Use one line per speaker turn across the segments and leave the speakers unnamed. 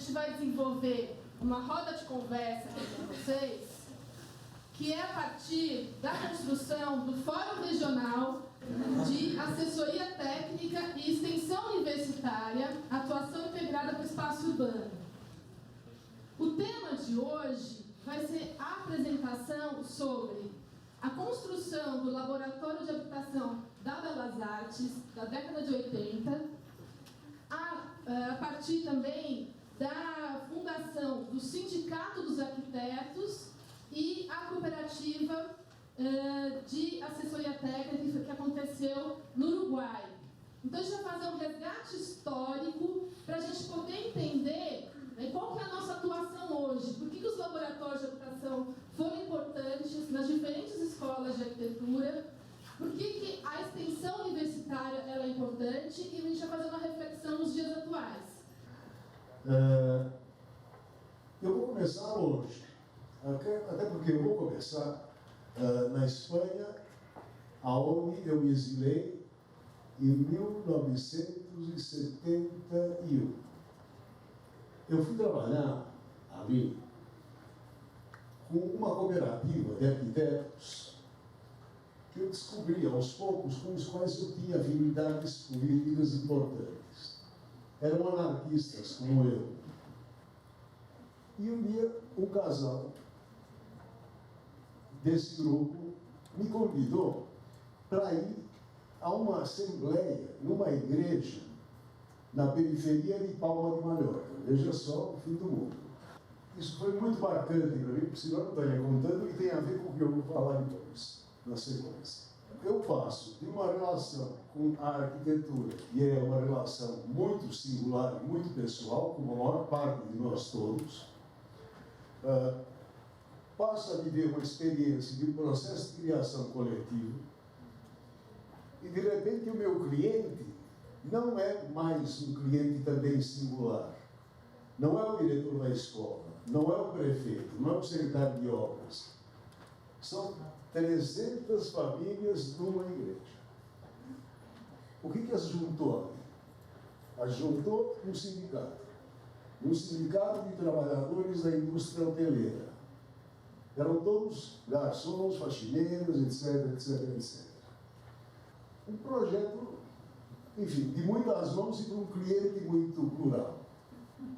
gente vai desenvolver uma roda de conversa aqui com vocês, que é a partir da construção do Fórum Regional de Assessoria Técnica e Extensão Universitária, Atuação Integrada para o Espaço Urbano. O tema de hoje vai ser a apresentação sobre a construção do Laboratório de Habitação da Belas Artes, da década de 80, a partir também da fundação do Sindicato dos Arquitetos e a cooperativa de assessoria técnica que aconteceu no Uruguai. Então, a gente vai fazer um resgate histórico para a gente poder entender qual que é a nossa atuação hoje, por que os laboratórios de habitação foram importantes nas diferentes escolas de arquitetura, por que a extensão universitária ela é importante, e a gente vai fazer uma reflexão nos dias atuais.
Eu vou começar longe, até porque eu vou começar na Espanha, aonde eu me exilei em 1971. Eu fui trabalhar ali com uma cooperativa de arquitetos que eu descobri aos poucos com os quais eu tinha afinidades políticas importantes. Eram anarquistas como eu. E um dia um casal desse grupo me convidou para ir a uma assembleia numa igreja na periferia de Palma de Mallorca. Veja só o fim do mundo. Isso foi muito marcante para mim, porque senão eu não estaria contando, e tem a ver com o que eu vou falar depois, na sequência. Eu passo de uma relação com a arquitetura, e é uma relação muito singular e muito pessoal, como a maior parte de nós todos, passo a viver uma experiência de um processo de criação coletivo, e de repente o meu cliente não é mais um cliente também singular. Não é o diretor da escola, não é o prefeito, não é o secretário de obras. São 300 famílias numa igreja. O que as juntou ali? As juntou um sindicato de trabalhadores da indústria hoteleira. Eram todos garçons, faxineiros, etc, etc, etc. Um projeto, enfim, de muitas mãos e para um cliente muito plural.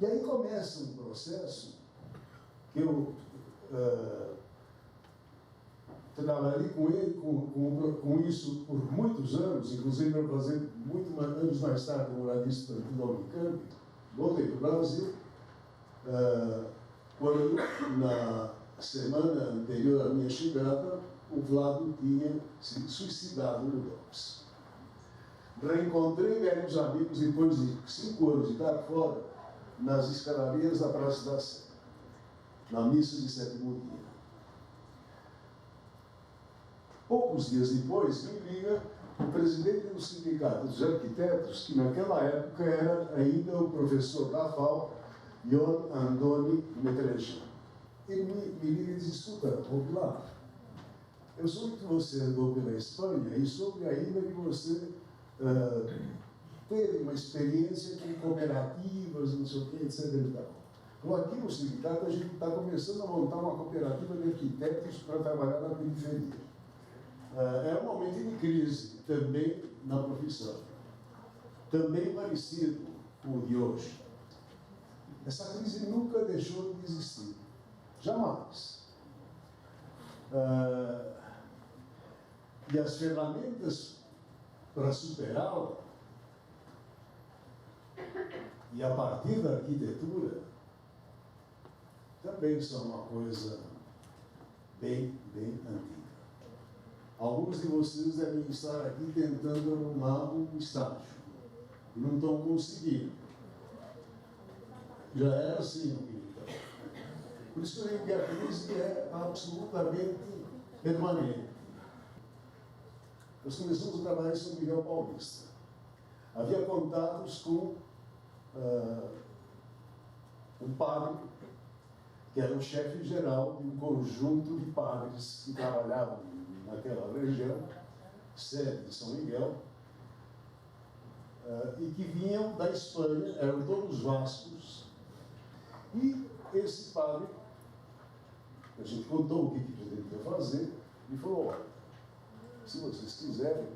E aí começa um processo que eu trabalhei com ele, com isso por muitos anos, inclusive para fazer anos mais tarde um moralista do Unicamp, voltei para o Brasil, quando na semana anterior à minha chegada, o Vlado tinha se suicidado no DOPS. Reencontrei velhos amigos depois de 5 anos de estar fora, nas escadarias da Praça da Sé, na missa de sétimo dia. Poucos dias depois, me liga o presidente do Sindicato dos Arquitetos, que naquela época era ainda o professor da FAO, Ion Andoni Metrejan. Ele me liga e diz: escuta, Vlado, eu soube que você andou pela Espanha e soube ainda que você teve uma experiência com cooperativas, não sei o que, etc. E tal. Então, aqui no sindicato, a gente está começando a montar uma cooperativa de arquitetos para trabalhar na periferia. É um momento de crise também na profissão, também parecido com o de hoje. Essa crise nunca deixou de existir, jamais. E as ferramentas para superá-la, e a partir da arquitetura, também são uma coisa bem antiga. Alguns de vocês devem estar aqui tentando arrumar um estágio e não estão conseguindo. Já era assim no militar. Por isso que eu digo que a crise é absolutamente permanente. Nós começamos a trabalhar em São Miguel Paulista. Havia contatos com um padre, que era o chefe geral de um conjunto de padres que trabalhavam naquela região, sede de São Miguel, e que vinham da Espanha, eram todos vascos, E esse padre, a gente contou o que pretendia fazer, e falou: olha, se vocês quiserem,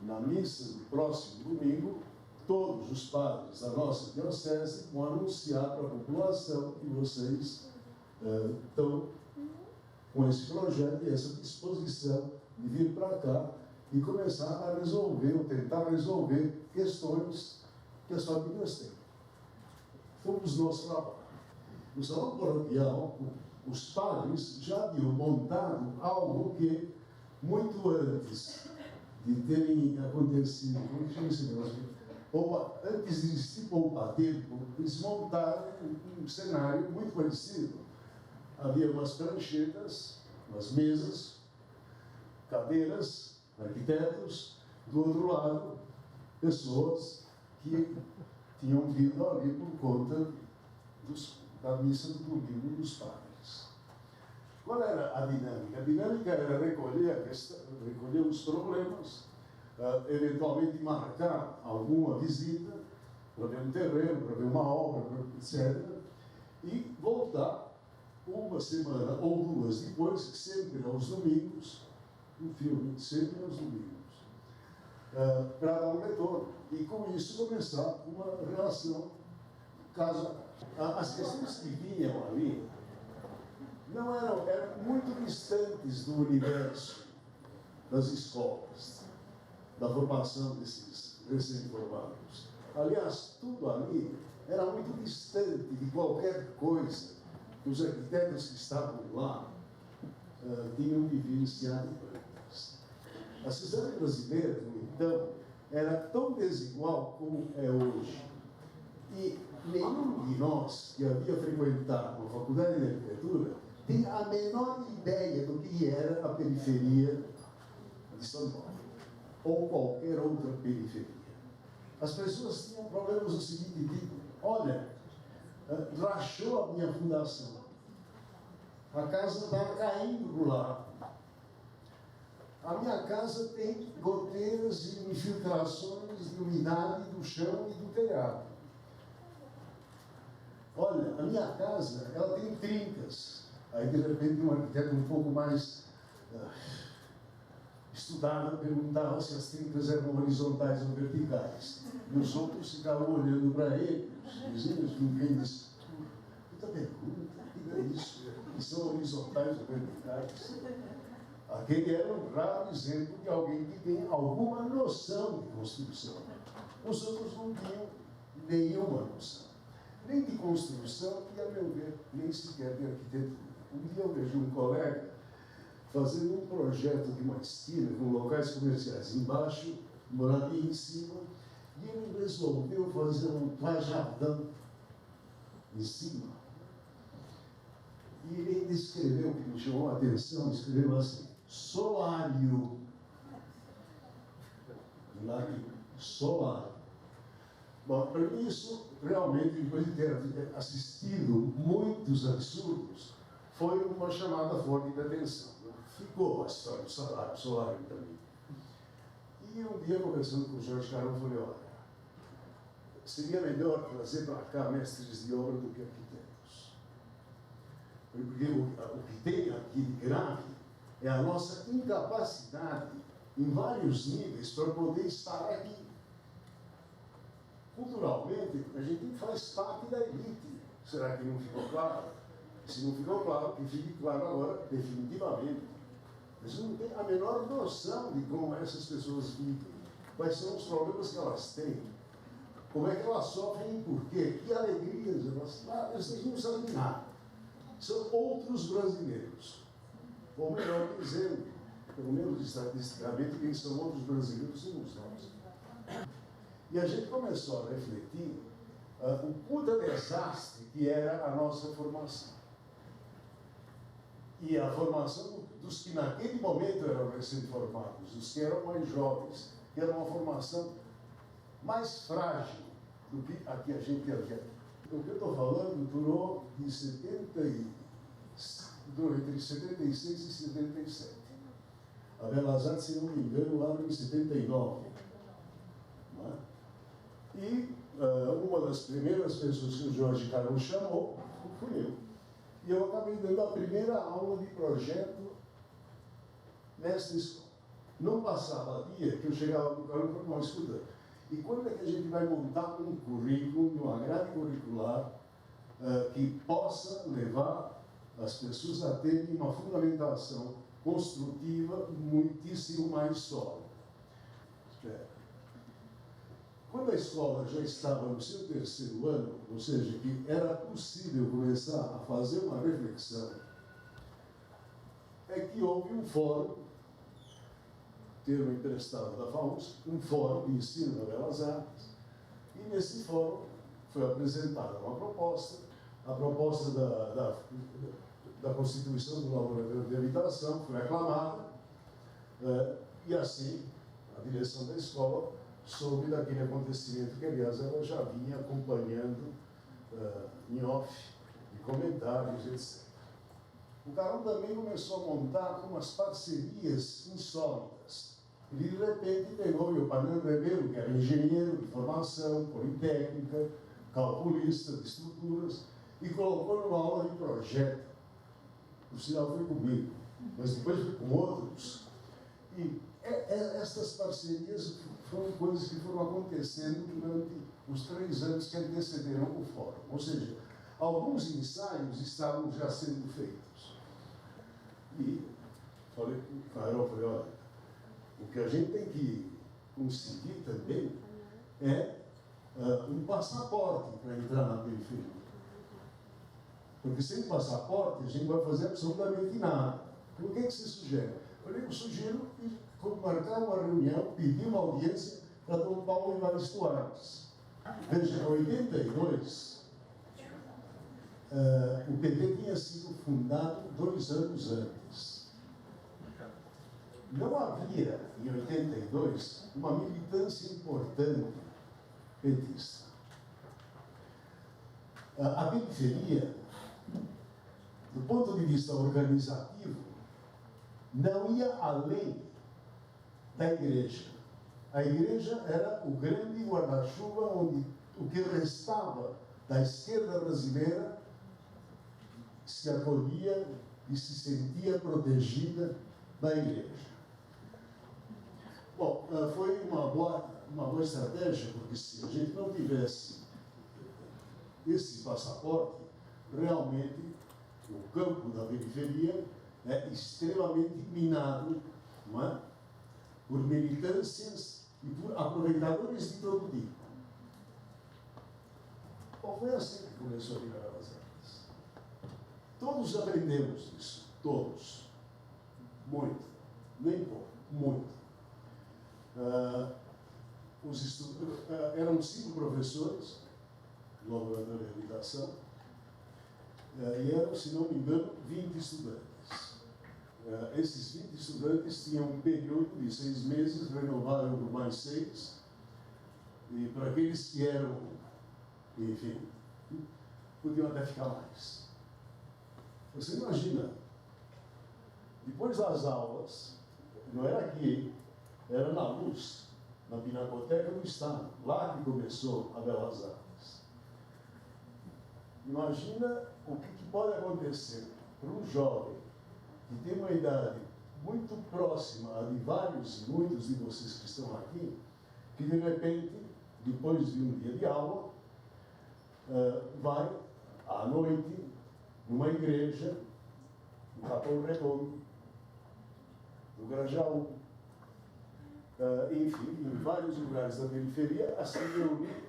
na missa do próximo domingo, todos os padres da nossa diocese vão anunciar para a população que vocês estão com esse projeto e essa disposição de vir para cá e começar a resolver, ou tentar resolver questões que as famílias têm. Fomos nós para lá. No salão paroquial, os padres já haviam montado algo que, muito antes de terem acontecido, antes de existir pouco tempo, eles montaram um cenário muito parecido. Havia umas pranchetas, umas mesas, cadeiras, arquitetos, do outro lado, pessoas que tinham vindo ali por conta da missa do domingo dos padres. Qual era a dinâmica? A dinâmica era recolher os problemas, eventualmente marcar alguma visita, para ver um terreno, para ver uma obra, etc. E voltar uma semana ou duas depois, sempre aos domingos, um filme, sempre aos domingos, para dar um retorno. E com isso começar uma relação caso as questões que vinham ali não eram muito distantes do universo das escolas, da formação desses recém-formados. Aliás, tudo ali era muito distante de qualquer coisa que os arquitetos que estavam lá tinham vivenciado antes. A sociedade brasileira, então, era tão desigual como é hoje. E nenhum de nós que havia frequentado uma faculdade de arquitetura tem a menor ideia do que era a periferia de São Paulo, ou qualquer outra periferia. As pessoas tinham problemas do seguinte tipo: olha, rachou a minha fundação, a casa está caindo do lado, a minha casa tem goteiras e infiltrações de umidade do chão e do telhado. Olha, a minha casa, ela tem trincas. Aí, de repente, um arquiteto um pouco mais estudado perguntava se as trincas eram horizontais ou verticais. E os outros ficavam olhando para ele, os vizinhos, ninguém disse: puta pergunta, o que é isso? Que são horizontais ou verticais? Aquele era um raro exemplo de alguém que tem alguma noção de construção. Os outros não tinham nenhuma noção, nem de construção e, a meu ver, nem sequer de arquitetura. Um dia eu vejo um colega fazendo um projeto de uma esquina com locais comerciais embaixo, moradia em cima, e ele resolveu fazer um plajadão em cima. E ele escreveu, que me chamou a atenção, escreveu assim: solário. Em latim, solário. Bom, para mim isso, realmente, depois de ter assistido muitos absurdos, foi uma chamada forte de atenção. Ficou a história do solário para mim. E um dia, conversando com o Jorge Carão, eu falei: olha, seria melhor trazer para cá mestres de obra do que arquitetos. Porque o que tem aqui de grave é a nossa incapacidade, em vários níveis, para poder estar aqui. Culturalmente, a gente faz parte da elite. Será que não ficou claro? Se não ficou claro, que fique claro agora, definitivamente. Mas não tem a menor noção de como essas pessoas vivem, quais são os problemas que elas têm, como é que elas sofrem e por quê, que alegrias elas não sabem nada. São outros brasileiros. Ou melhor dizendo, pelo menos estatisticamente, quem são outros brasileiros somos nós. E a gente começou a refletir o puta desastre que era a nossa formação. E a formação dos que naquele momento eram recém-formados, dos que eram mais jovens, que era uma formação mais frágil do que a que a gente havia. O que eu estou falando durou entre 76 e 77. A Belas Artes, se não me engano, abre em 79. Não é? E uma uma das primeiras pessoas que o Jorge Carlos chamou fui eu. E eu acabei dando a primeira aula de projeto nesta escola. Não passava dia que eu chegava no Carlos e falava, não, escuta, e quando é que a gente vai montar um currículo, uma grade curricular, que possa levar as pessoas a terem uma fundamentação construtiva muitíssimo mais sólida? Quando a escola já estava no seu terceiro ano, ou seja, que era possível começar a fazer uma reflexão, é que houve um fórum, termo emprestado da FAUSP, um fórum de ensino das belas artes, e nesse fórum foi apresentada uma proposta, a proposta da constituição do laboratório de habitação foi aclamada, e assim a direção da escola soube daquele acontecimento que, aliás, ela já vinha acompanhando em off, de comentários, etc. O Carol também começou a montar umas parcerias insólitas. Ele, de repente, pegou o Panam Rebelo, que era engenheiro de formação, politécnica, calculista de estruturas, e colocou numa aula de projeto. O sinal foi comigo, mas depois foi com outros. E estas parcerias foram coisas que foram acontecendo durante os 3 anos que antecederam o fórum. Ou seja, alguns ensaios estavam já sendo feitos. E falei com o Carol, falei, olha, o que a gente tem que conseguir também é um passaporte para entrar na periferia. Porque sem passaporte a gente não vai fazer absolutamente nada. Então, o que você sugere? Eu sugiro marcar uma reunião, pedir uma audiência para Dom Paulo Evaristo Arnes. Veja, em 82, o PT tinha sido fundado 2 anos antes. Não havia, em 82, uma militância importante petista. A periferia, do ponto de vista organizativo, não ia além da igreja. A igreja era o grande guarda-chuva onde o que restava da esquerda brasileira se acolhia e se sentia protegida da igreja. Bom, foi uma boa estratégia, porque se a gente não tivesse esse passaporte, realmente o campo da periferia é extremamente minado, não é? Por militâncias e por aproveitadores de todo tipo. Bom, foi assim que começou a virar as artes. Todos aprendemos isso, todos. Muito. Nem pouco, muito. Eram 5 professores no laboratório de habitação, e eram, se não me engano, 20 estudantes. Esses 20 estudantes tinham um período de 6 meses, renovaram por mais 6, e para aqueles que eram, enfim, podiam até ficar mais. Você imagina, depois das aulas, não era aqui, era na Luz, na Pinacoteca do Estado, lá que começou a Belas Artes. Imagina o que pode acontecer para um jovem que tem uma idade muito próxima a de vários e muitos de vocês que estão aqui, que de repente, depois de um dia de aula, vai à noite numa igreja, no Capão Redondo, no Grajaú, enfim, em vários lugares da periferia, a se reunir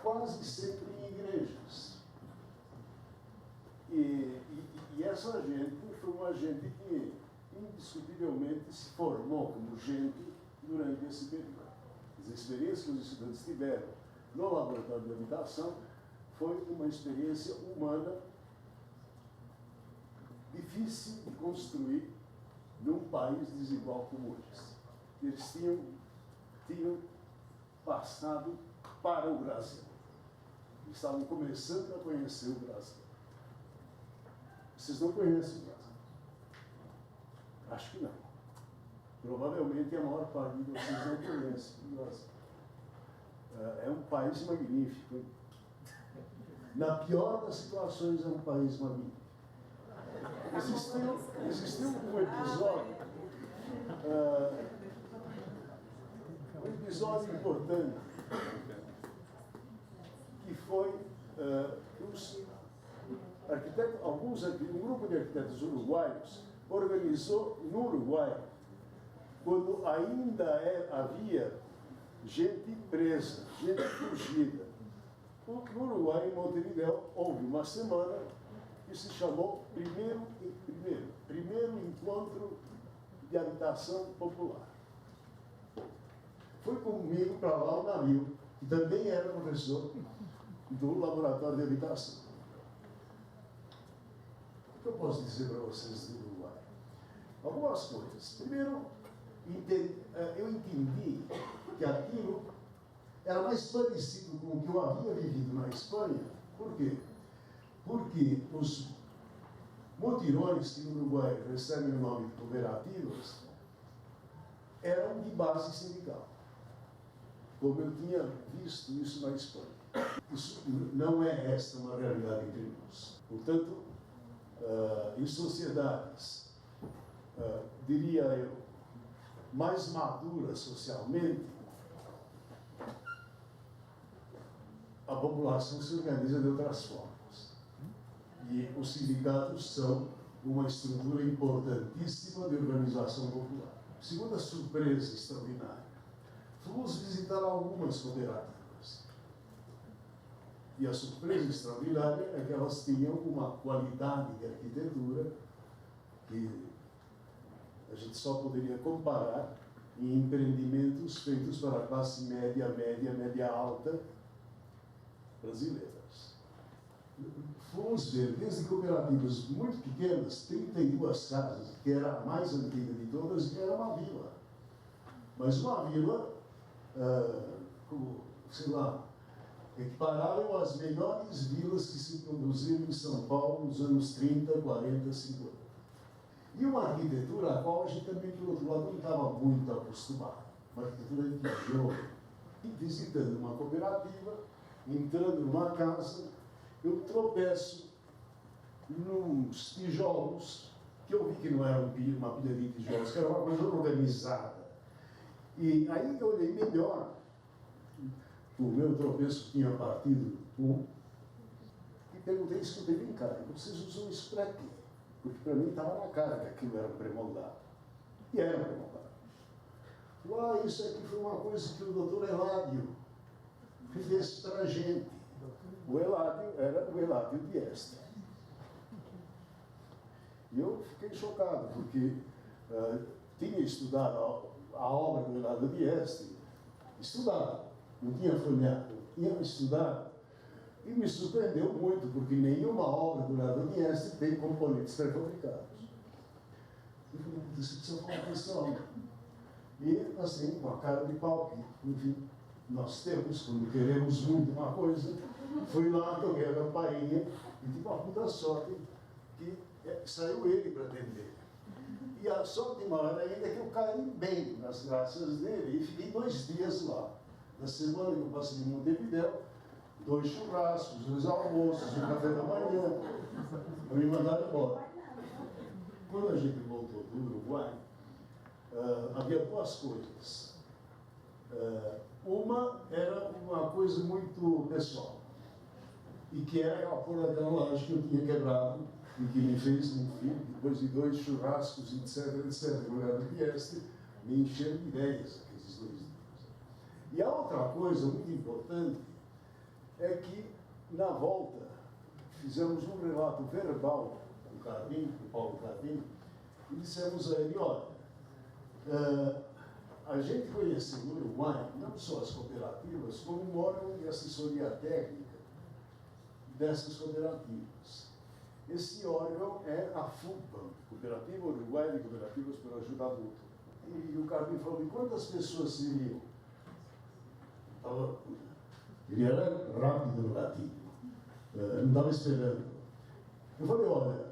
quase sempre em igrejas. E essa gente foi uma gente que indiscutivelmente se formou como gente durante esse período. As experiências que os estudantes tiveram no laboratório de habitação foi uma experiência humana difícil de construir num país desigual como esse. Eles tinham passado para o Brasil. Estavam começando a conhecer o Brasil. Vocês não conhecem o Brasil? Acho que não. Provavelmente a maior parte de vocês não conhece o Brasil. É um país magnífico. Na pior das situações, é um país magnífico. Existiu um episódio importante, que foi um grupo de arquitetos uruguaios organizou no Uruguai, quando ainda havia gente presa, gente fugida. No Uruguai, em Montevideo, houve uma semana que se chamou Primeiro Encontro de Habitação Popular. Foi comigo para lá o navio, que também era professor do Laboratório de Habitação. O que eu posso dizer para vocês do Uruguai? Algumas coisas. Primeiro, eu entendi que aquilo era mais parecido com o que eu havia vivido na Espanha. Por quê? Porque os mutirões que no Uruguai recebem o nome de cooperativas eram de base sindical, como eu tinha visto isso na Espanha. Isso não é esta uma realidade entre nós. Portanto, em sociedades, diria eu, mais maduras socialmente, a população se organiza de outras formas. E os sindicatos são uma estrutura importantíssima de organização popular. Segunda surpresa extraordinária, fomos visitar algumas cooperativas. E a surpresa extraordinária é que elas tinham uma qualidade de arquitetura que a gente só poderia comparar em empreendimentos feitos para a classe média alta brasileiras. Fomos ver desde cooperativas muito pequenas, 32 casas, que era a mais antiga de todas, e era uma vila. Mas uma vila, equiparável às melhores vilas que se produziram em São Paulo nos anos 30, 40, 50. E uma arquitetura a qual a gente também, por outro lado, não estava muito acostumado. Uma arquitetura de tijolo. E visitando uma cooperativa, entrando numa casa, eu tropeço nos tijolos, que eu vi que não era uma pilha de tijolos, que era uma coisa organizada. E aí eu olhei melhor, o meu tropeço tinha partido e perguntei, escutei, vem cá, vocês usam isso para quê? Porque para mim estava na cara que aquilo era pré-moldado. E era pré-moldado. Isso aqui foi uma coisa que o doutor Eladio fez para a gente. O Eladio era o Eladio Dieste. E eu fiquei chocado, porque tinha estudado a obra do Eladio Dieste, não tinha folheado, tinha estudado, e me surpreendeu muito, porque nenhuma obra do Eladio Dieste tem componentes pré-fabricados. Eu falei, isso precisa falar com esse homem. E, assim, com a cara de pau, que, enfim, nós temos, quando queremos muito uma coisa, fui lá, toquei a campainha, e tive uma puta sorte que saiu ele para atender. E a sorte maior ainda é que eu caí bem nas graças dele, e fiquei 2 dias lá. Na semana que eu passei em Montevideo, 2 churrascos, 2 almoços, um café da manhã, me mandaram embora. Quando a gente voltou do Uruguai, havia 2 coisas. Uma era uma coisa muito pessoal, e que era aquela porra daquela loja que eu tinha quebrado, e que me fez, enfim, depois de 2 churrascos, etc., mulher do Dieste, me encheram de ideias aqueles 2 dias. E a outra coisa muito importante é que, na volta, fizemos um relato verbal com o Paulo Cardim, e dissemos a ele, olha, a gente conheceu no Uruguai não só as cooperativas, como um órgão de assessoria técnica dessas cooperativas. Esse órgão é a FUPA, Cooperativa Uruguaia de Cooperativas pela Ajuda Mútua. E o Cardim falou, e quantas pessoas seriam? Ele era rápido no latim, não estava esperando. Eu falei, olha,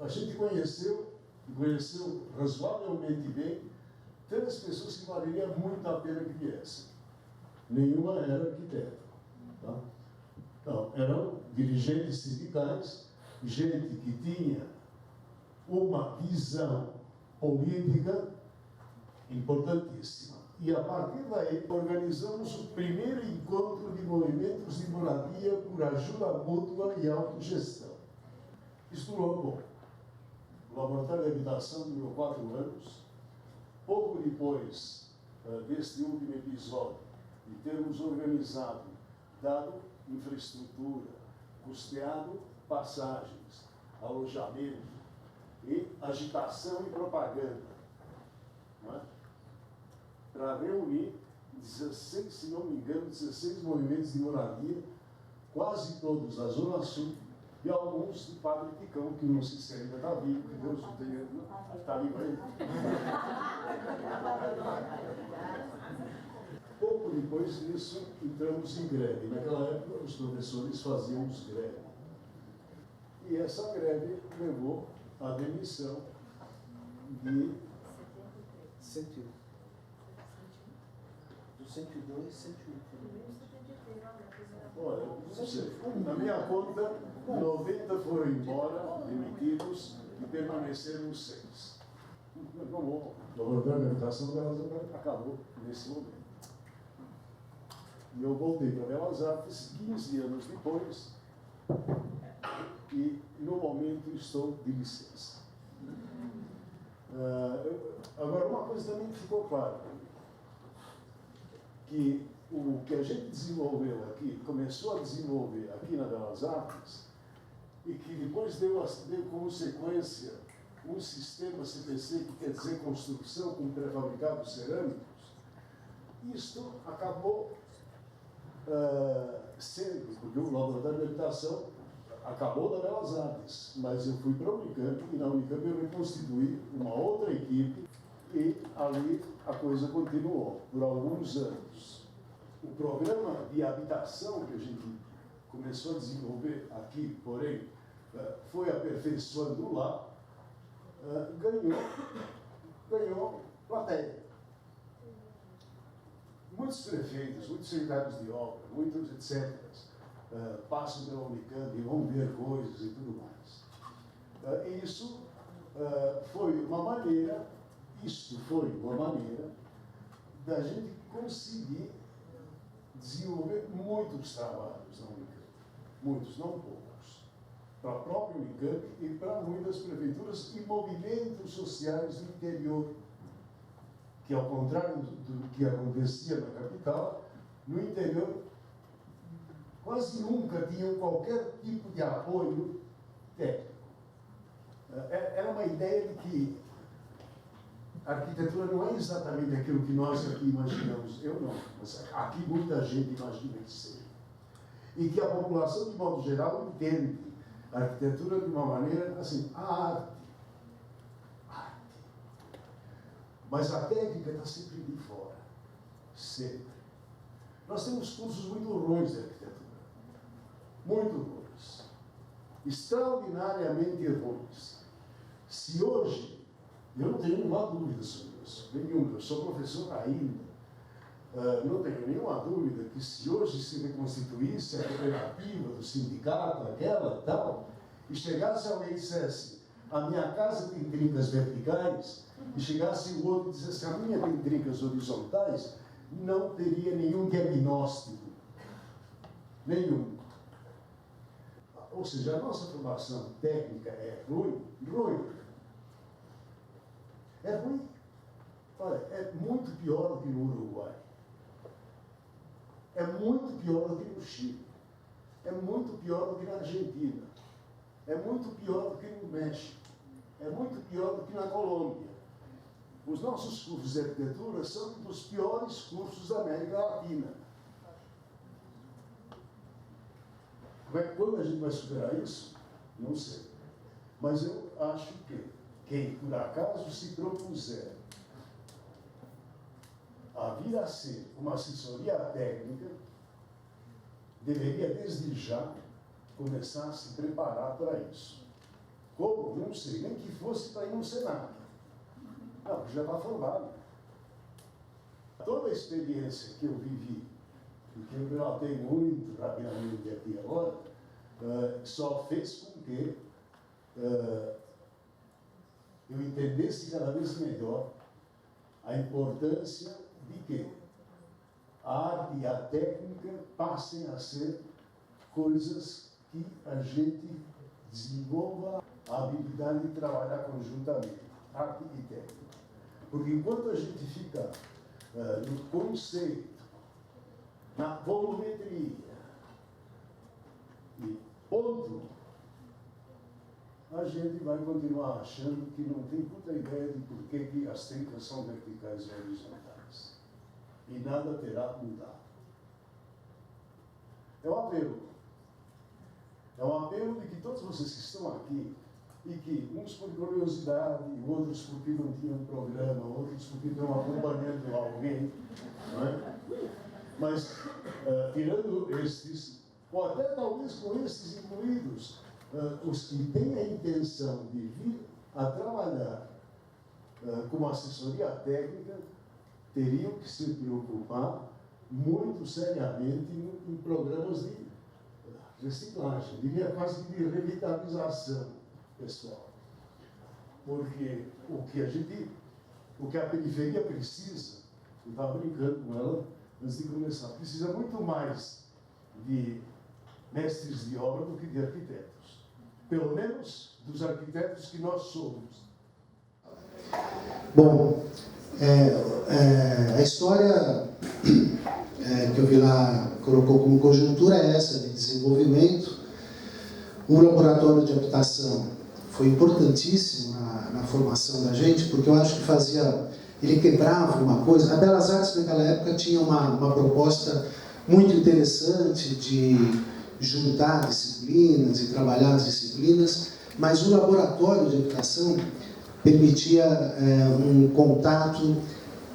a gente conheceu razoavelmente bem 3 pessoas que valeria muito a pena que viessem. Nenhuma era arquiteta. Tá? Não, eram dirigentes sindicais, gente que tinha uma visão política importantíssima. E a partir daí organizamos o primeiro encontro de movimentos de moradia por ajuda mútua e autogestão. Isso durou pouco. O laboratório de habitação durou 4 anos. Pouco depois deste último episódio, de termos organizado, dado infraestrutura, custeado passagens, alojamento e agitação e propaganda, não é? Para reunir 16, se não me engano, 16 movimentos de moradia, quase todos da Zona Sul, e alguns de Padre Ticão, que não sei se ainda está vivo, que Deus o tenha, está vivo ainda. Pouco depois disso, entramos em greve. Naquela época, os professores fazíamos greve. E essa greve levou à demissão de
101. Do 102, 101.
Olha, não sei, na minha conta, 90 foram embora, demitidos, e permaneceram 6. O laboratório de habitação acabou nesse momento. E eu voltei para Belas Artes 15 anos depois, e no momento estou de licença. Agora, uma coisa também que ficou clara, que o que a gente desenvolveu aqui, começou a desenvolver aqui na Belas Artes, e que depois deu como sequência um sistema CPC, que quer dizer construção com pré-fabricados cerâmicos, isto acabou sendo, porque o laboratório de habitação acabou da Belas Artes, mas eu fui para a Unicamp, e na Unicamp eu reconstituí uma outra equipe, e ali a coisa continuou por alguns anos. O programa de habitação que a gente começou a desenvolver aqui, porém, foi aperfeiçoando lá, ganhou plateia. Muitos prefeitos, muitos secretários de obra, muitos etc., passam pela Unicamp e vão ver coisas e tudo mais. Isso foi uma maneira da gente conseguir desenvolver muitos trabalhos na Unicamp. Muitos, não poucos. Para a própria Unicamp e para muitas prefeituras e movimentos sociais do interior, que ao contrário do que acontecia na capital, no interior quase nunca tinham qualquer tipo de apoio técnico. Era uma ideia de que a arquitetura não é exatamente aquilo que nós aqui imaginamos, eu não, mas aqui muita gente imagina que seja. E que a população, de modo geral, entende a arquitetura de uma maneira assim, a arte. Mas a técnica está sempre de fora. Sempre. Nós temos cursos muito ruins de arquitetura. Muito ruins. Extraordinariamente ruins. Se hoje, eu não tenho nenhuma dúvida sobre isso, nenhuma, eu sou professor ainda, não tenho nenhuma dúvida que se hoje se reconstituísse a cooperativa do sindicato, aquela e tal, e chegasse alguém e dissesse, a minha casa tem trincas verticais, e chegasse o outro e dissesse, a minha tem trincas horizontais, não teria nenhum diagnóstico. Nenhum. Ou seja, a nossa formação técnica é ruim. É ruim. Olha, é muito pior do que no Uruguai. É muito pior do que no Chile. É muito pior do que na Argentina. É muito pior do que no México. É muito pior do que na Colômbia. Os nossos cursos de arquitetura são dos piores cursos da América Latina. Quando a gente vai superar isso? Não sei. Mas eu acho que quem, por acaso, se propuser a vir a ser uma assessoria técnica, deveria, desde já, começar a se preparar para isso. Como? Não sei, nem que fosse para ir no Senado. Não, já está formado. Toda a experiência que eu vivi que eu relatei muito rapidamente aqui agora, só fez com que eu entendesse cada vez melhor a importância de que a arte e a técnica passem a ser coisas que a gente desenvolva a habilidade de trabalhar conjuntamente, arte e técnica. Porque enquanto a gente fica no conceito, na volumetria e ponto, a gente vai continuar achando que não tem puta ideia de por que as trincas são verticais e horizontais. E nada terá mudado. É um apelo. É um apelo de que todos vocês que estão aqui, e que uns por curiosidade, outros porque não tinham programa, outros porque estão acompanhando alguém, não é? Mas, tirando estes, ou até talvez com estes incluídos, os que têm a intenção de vir a trabalhar como assessoria técnica, teriam que se preocupar muito seriamente em programas de reciclagem, diria quase de revitalização pessoal. Porque o que a periferia precisa, eu estava brincando com ela antes de começar, precisa muito mais de mestres de obra do que de arquitetos. Pelo menos dos arquitetos que nós somos.
Bom, a história que o Vilar colocou como conjuntura é essa, de desenvolvimento. O laboratório de habitação foi importantíssimo na formação da gente, porque eu acho que ele quebrava uma coisa. A Belas Artes, naquela época, tinha uma proposta muito interessante de juntar disciplinas e trabalhar as disciplinas, mas o laboratório de habitação permitia um contato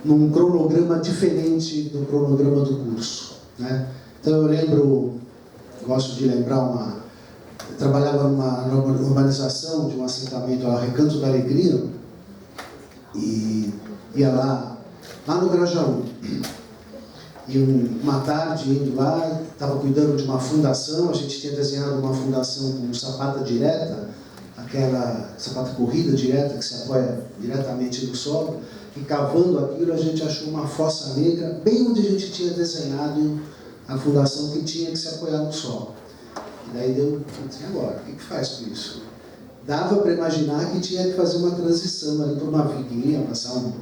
num cronograma diferente do cronograma do curso, né? Então eu gosto de lembrar eu trabalhava numa urbanização de um assentamento lá, Recanto da Alegria, e ia lá no Grajaú. E uma tarde, indo lá, estava cuidando de uma fundação, a gente tinha desenhado uma fundação com sapata direta, aquela sapata corrida direta que se apoia diretamente no solo, e cavando aquilo a gente achou uma fossa negra, bem onde a gente tinha desenhado a fundação que tinha que se apoiar no solo. E daí e agora, o que faz com isso? Dava para imaginar que tinha que fazer uma transição ali para uma viguinha, passar um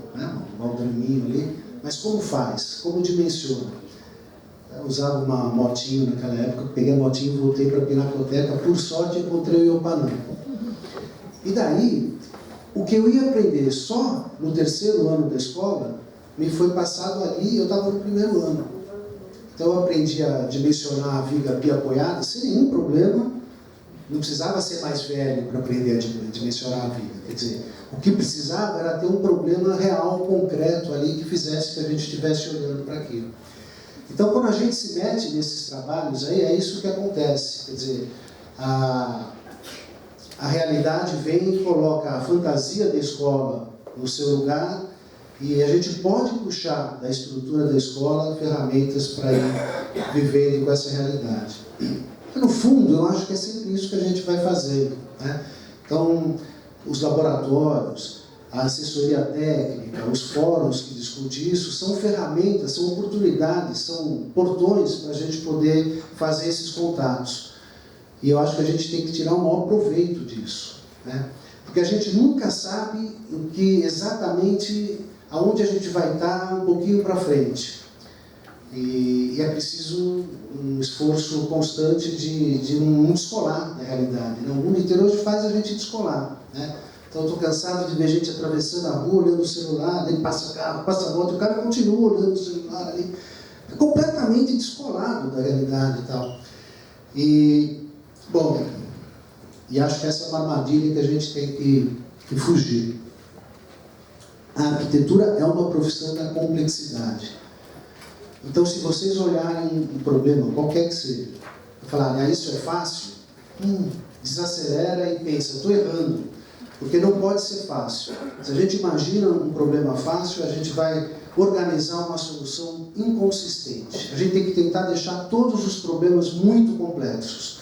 baldraminho ali, mas como faz? Como dimensiona? Eu usava uma motinho naquela época, peguei a motinho e voltei para a Pinacoteca, por sorte encontrei o Iopanã. E daí, o que eu ia aprender só no terceiro ano da escola, me foi passado ali, eu estava no primeiro ano. Então eu aprendi a dimensionar a viga biapoiada sem nenhum problema, não precisava ser mais velho para aprender a dimensionar a viga. Quer dizer, o que precisava era ter um problema real, concreto ali, que fizesse que a gente estivesse olhando para aquilo. Então, quando a gente se mete nesses trabalhos, aí é isso que acontece. Quer dizer, a realidade vem e coloca a fantasia da escola no seu lugar, e a gente pode puxar da estrutura da escola ferramentas para ir viverem com essa realidade. No fundo, eu acho que é sempre isso que a gente vai fazendo, né? Então, os laboratórios, a assessoria técnica, os fóruns que discutem isso, são ferramentas, são oportunidades, são portões para a gente poder fazer esses contatos. E eu acho que a gente tem que tirar o maior proveito disso, né? Porque a gente nunca sabe exatamente aonde a gente vai estar um pouquinho para frente. E é preciso um esforço constante de não descolar da realidade. O mundo inteiro hoje faz a gente descolar, né? Então eu estou cansado de ver gente atravessando a rua, olhando o celular, aí passa carro, passa moto, o cara continua olhando o celular ali. É completamente descolado da realidade e tal. E, bom, acho que essa é uma armadilha que a gente tem que fugir. A arquitetura é uma profissão da complexidade. Então, se vocês olharem um problema, qualquer que seja, e falarem, isso é fácil, desacelera e pensa, estou errando, porque não pode ser fácil. Se a gente imagina um problema fácil, a gente vai organizar uma solução inconsistente. A gente tem que tentar deixar todos os problemas muito complexos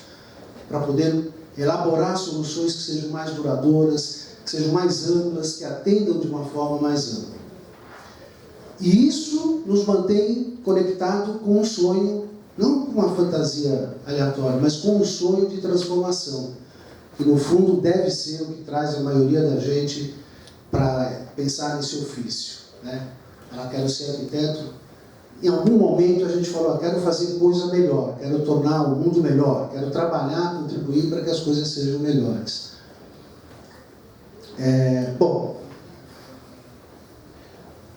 para poder elaborar soluções que sejam mais duradouras, que sejam mais amplas, que atendam de uma forma mais ampla. E isso nos mantém conectado com um sonho, não com uma fantasia aleatória, mas com um sonho de transformação, que no fundo deve ser o que traz a maioria da gente para pensar nesse ofício, né? Ela quer ser arquiteto. Em algum momento a gente falou, quero fazer coisa melhor, quero tornar o mundo melhor, quero trabalhar, contribuir para que as coisas sejam melhores. Bom,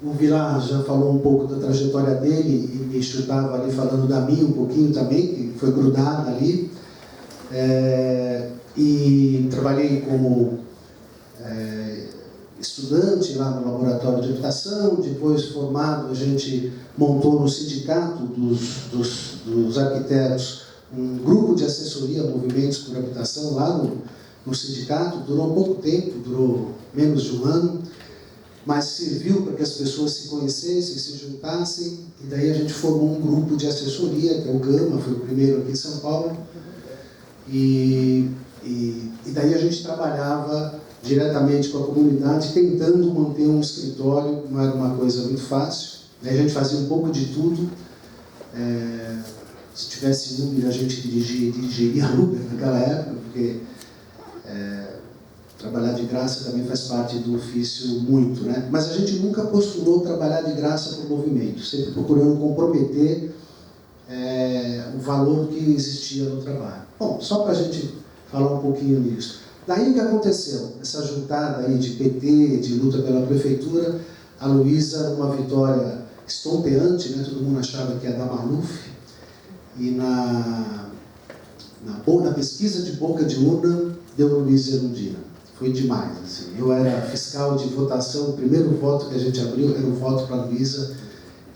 o Vilar já falou um pouco da trajetória dele e me estava ali falando da minha um pouquinho também, que foi grudado ali. E trabalhei como estudante lá no laboratório de habitação. Depois, formado, a gente montou no sindicato dos arquitetos um grupo de assessoria a movimentos por habitação lá no sindicato. Durou pouco tempo, durou menos de um ano, mas serviu para que as pessoas se conhecessem, se juntassem, e daí a gente formou um grupo de assessoria, que é o GAMA, foi o primeiro aqui em São Paulo, e daí a gente trabalhava diretamente com a comunidade, tentando manter um escritório. Não era uma coisa muito fácil, daí a gente fazia um pouco de tudo. Se tivesse Uber, a gente dirigiria Uber naquela época, porque trabalhar de graça também faz parte do ofício muito, né? Mas a gente nunca postulou trabalhar de graça para o movimento, sempre procurando comprometer o valor que existia no trabalho. Bom, só para a gente falar um pouquinho nisso. Daí o que aconteceu? Essa juntada aí de PT, de luta pela prefeitura, a Luísa, uma vitória estonteante, né? Todo mundo achava que ia dar Maluf, e na pesquisa de boca de urna deu Luísa Erundina. Foi demais, assim. Eu era fiscal de votação, o primeiro voto que a gente abriu era um voto para a Luísa.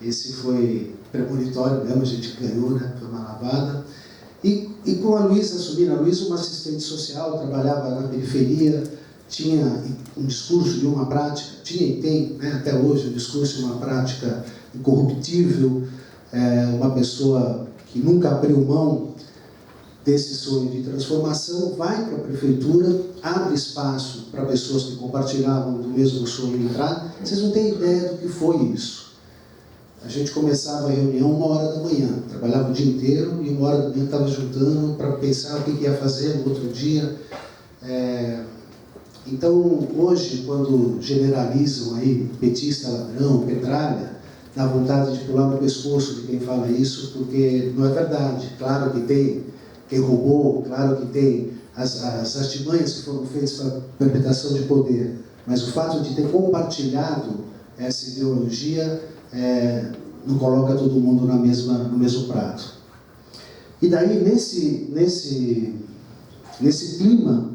Esse foi premonitório mesmo, a gente ganhou, né? Foi uma lavada. E com a Luísa assumindo, a Luísa, uma assistente social, trabalhava na periferia, tinha um discurso e uma prática, tinha e tem, né, até hoje, um discurso e uma prática incorruptível, uma pessoa que nunca abriu mão desse sonho de transformação, vai para a prefeitura, abre espaço para pessoas que compartilhavam do mesmo sonho entrar. Vocês não têm ideia do que foi isso. A gente começava a reunião 1h da manhã, trabalhava o dia inteiro e 1h da manhã estava juntando para pensar o que ia fazer no outro dia. Então, hoje, quando generalizam aí petista ladrão, petralha, dá vontade de pular no pescoço de quem fala isso, porque não é verdade. Claro que tem quem roubou, claro que tem as artimanhas que foram feitas para a perpetuação de poder, mas o fato de ter compartilhado essa ideologia não coloca todo mundo no mesmo prato. E daí, nesse clima,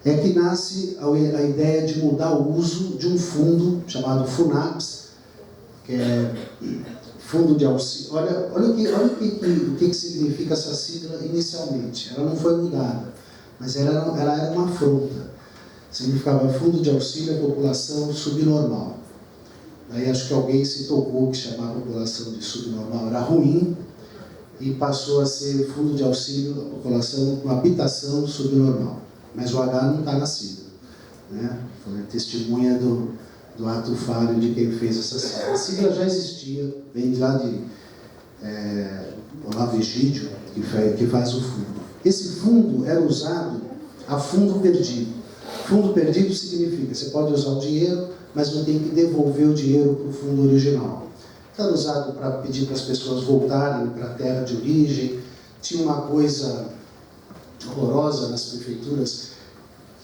é que nasce a ideia de mudar o uso de um fundo chamado FUNAPS, que é Fundo de Auxílio. Olha o que significa essa sigla inicialmente. Ela não foi mudada, mas ela era uma afronta. Significava Fundo de Auxílio à População Subnormal. Daí acho que alguém se tocou que chamar a população de subnormal era ruim e passou a ser Fundo de Auxílio à População com Habitação Subnormal. Mas o H não está na sigla, né? Foi testemunha do ato falho de quem fez essa sigla. A sigla já existia, vem de lá de Olavo Egídio, que faz o fundo. Esse fundo era usado a fundo perdido. Fundo perdido significa, você pode usar o dinheiro, mas não tem que devolver o dinheiro para o fundo original. Era usado para pedir para as pessoas voltarem para a terra de origem. Tinha uma coisa horrorosa nas prefeituras,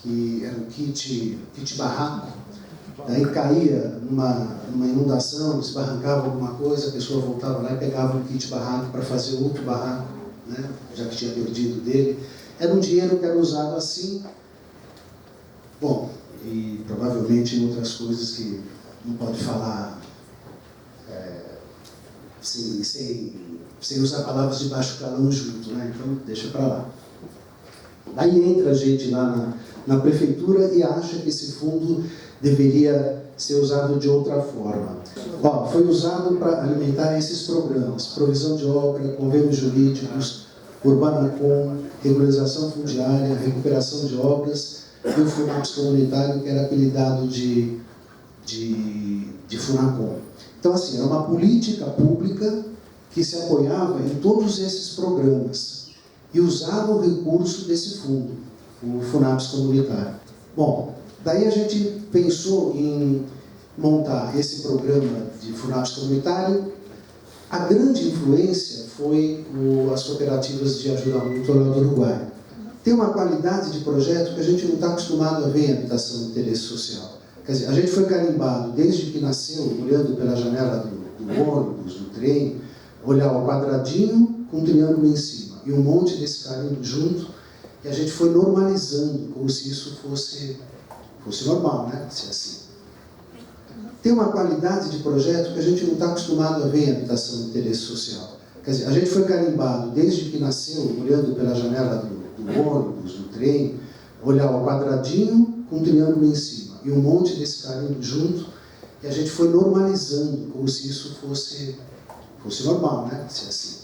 que era um kit barraco. Daí caía numa inundação, esbarrancava alguma coisa, a pessoa voltava lá e pegava um kit barraco para fazer outro barraco, né? Já que tinha perdido dele. Era um dinheiro que era usado assim. Bom, e provavelmente em outras coisas que não pode falar sem usar palavras de baixo calão junto, né? Então deixa para lá. Aí entra a gente lá na prefeitura e acha que esse fundo deveria ser usado de outra forma. Ó, foi usado para alimentar esses programas: provisão de obra, convênios jurídicos, Urbanacom, regularização fundiária, recuperação de obras e o FUNAPS comunitário, que era apelidado de FUNACOM. Então, assim, é uma política pública que se apoiava em todos esses programas e usava o recurso desse fundo, o FUNAPS comunitário. Bom, daí a gente pensou em montar esse programa de FUNAPS comunitário. A grande influência foi as cooperativas de ajuda mútua lá do Uruguai. Tem uma qualidade de projeto que a gente não está acostumado a ver em habitação de interesse social. Quer dizer, a gente foi carimbado desde que nasceu, olhando pela janela do ônibus, do trem, olhar o quadradinho com um triângulo em cima e um monte desse carimbo junto, e a gente foi normalizando, como se isso fosse normal, né? Se assim. Tem uma qualidade de projeto que a gente não está acostumado a ver em habitação de interesse social. Quer dizer, a gente foi carimbado desde que nasceu, olhando pela janela do ônibus, do trem, olhar o quadradinho com um triângulo em cima e um monte desse carimbo junto, e a gente foi normalizando, como se isso fosse normal, né? Se assim.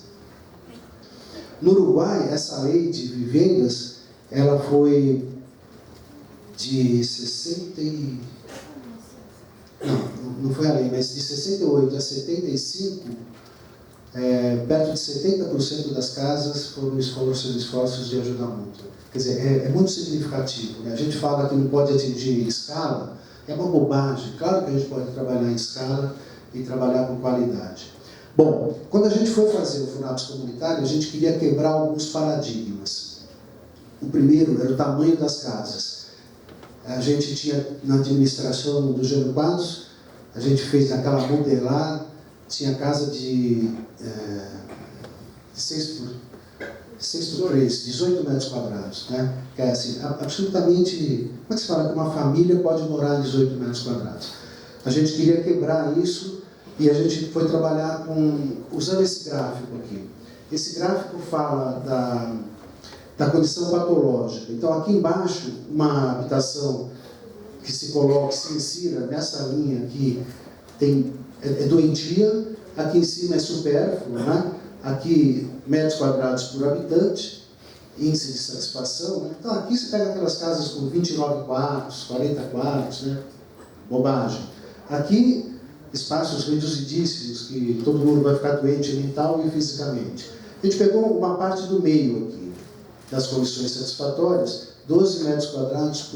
No Uruguai, essa lei de vivendas, ela foi de 60 e... Não foi a lei, mas de 68 a 75, perto de 70% das casas foram esforços de ajuda mútua. Quer dizer, é muito significativo, né? A gente fala que não pode atingir escala, é uma bobagem. Claro que a gente pode trabalhar em escala e trabalhar com qualidade. Bom, quando a gente foi fazer o FUNAPS comunitário, a gente queria quebrar alguns paradigmas. O primeiro era o tamanho das casas. A gente tinha, na administração do Jânio Quadros, a gente fez aquela modelar, tinha casa de 6 por 3, 18 metros quadrados, né? Que é assim, absolutamente... Como é que se fala que uma família pode morar em 18 metros quadrados? A gente queria quebrar isso e a gente foi trabalhar usando esse gráfico aqui. Esse gráfico fala da condição patológica. Então, aqui embaixo, uma habitação que se coloca, se insira nessa linha aqui, é doentia, aqui em cima é supérfluo, né? Aqui, metros quadrados por habitante, índice de satisfação, né? Então, aqui você pega aquelas casas com 29 quartos, 40 quartos, né? Bobagem. Aqui, espaços reduzidíssimos, que todo mundo vai ficar doente mental e fisicamente. A gente pegou uma parte do meio aqui, das condições satisfatórias, 12 metros quadrados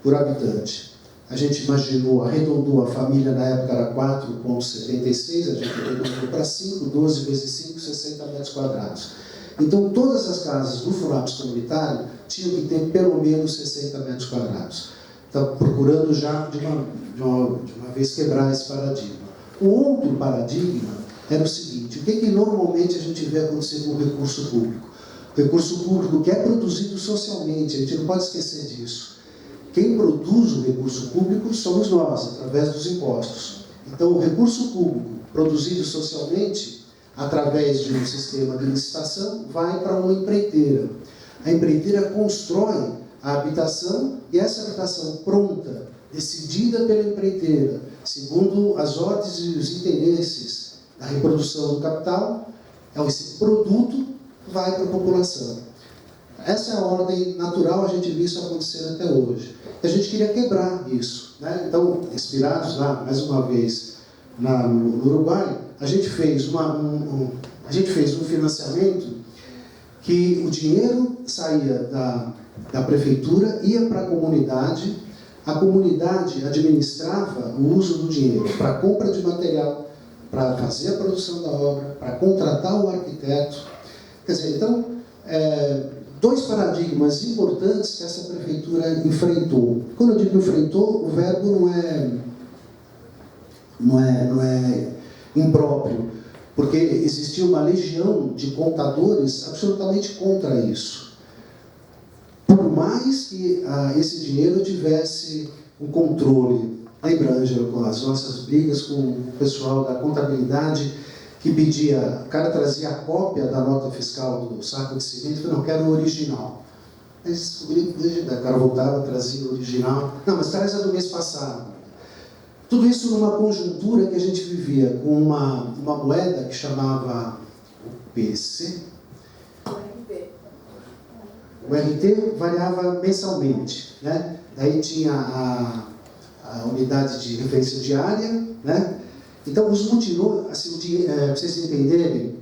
por habitante. A gente imaginou, arredondou, a família na época era 4,76, a gente arredondou para 5, 12 vezes 5, 60 metros quadrados. Então, todas as casas do FUNAPS comunitário tinham que ter pelo menos 60 metros quadrados. Então, procurando já, de uma vez, quebrar esse paradigma. O outro paradigma era o seguinte: o que normalmente a gente vê acontecer com o recurso público? O recurso público que é produzido socialmente, a gente não pode esquecer disso. Quem produz o recurso público somos nós, através dos impostos. Então, o recurso público produzido socialmente, através de um sistema de licitação, vai para uma empreiteira. A empreiteira constrói a habitação e essa habitação pronta, decidida pela empreiteira, segundo as ordens e os interesses da reprodução do capital, esse produto vai para a população. Essa é a ordem natural, a gente viu isso acontecer até hoje. E a gente queria quebrar isso, né? Então, inspirados lá, mais uma vez, no Uruguai, a gente fez um financiamento que o dinheiro saía da prefeitura, ia para a comunidade administrava o uso do dinheiro para a compra de material, para fazer a produção da obra, para contratar o arquiteto. Quer dizer, então, dois paradigmas importantes que essa prefeitura enfrentou. Quando eu digo enfrentou, o verbo não é impróprio, porque existia uma legião de contadores absolutamente contra isso. Por mais que esse dinheiro tivesse um controle. Lembra, Ângelo, com as nossas brigas com o pessoal da contabilidade, que pedia, o cara trazia a cópia da nota fiscal do saco de cimento e falou, não, quero o original. Mas o cara voltava, trazia o original. Não, mas traz a do mês passado. Tudo isso numa conjuntura que a gente vivia com uma moeda que chamava o PC. O RT variava mensalmente, né? Daí tinha a unidade de referência diária, né? Então, os mutirões, assim, para vocês entenderem,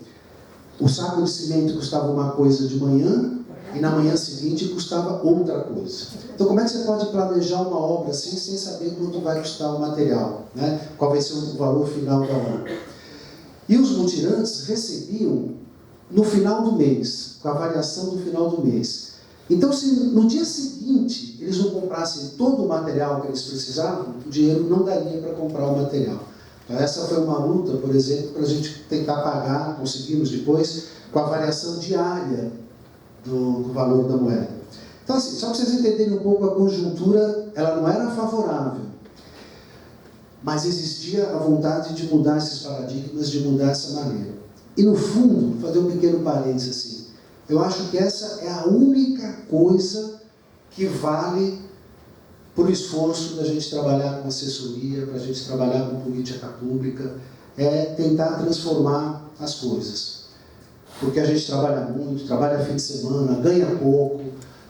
o saco de cimento custava uma coisa de manhã e na manhã seguinte custava outra coisa. Então, como é que você pode planejar uma obra assim sem saber quanto vai custar o material, né? Qual vai ser o valor final da obra? E os mutirantes recebiam no final do mês, com a variação do final do mês. Então, se no dia seguinte eles não comprassem todo o material que eles precisavam, o dinheiro não daria para comprar o material. Então, essa foi uma luta, por exemplo, para a gente tentar pagar, conseguimos depois, com a variação diária do valor da moeda. Então, assim, só para vocês entenderem um pouco a conjuntura, ela não era favorável, mas existia a vontade de mudar esses paradigmas, de mudar essa maneira. E, no fundo, vou fazer um pequeno parênteses assim, eu acho que essa é a única coisa que vale por esforço da gente trabalhar com assessoria, para a gente trabalhar com política pública, é tentar transformar as coisas. Porque a gente trabalha muito, trabalha fim de semana, ganha pouco,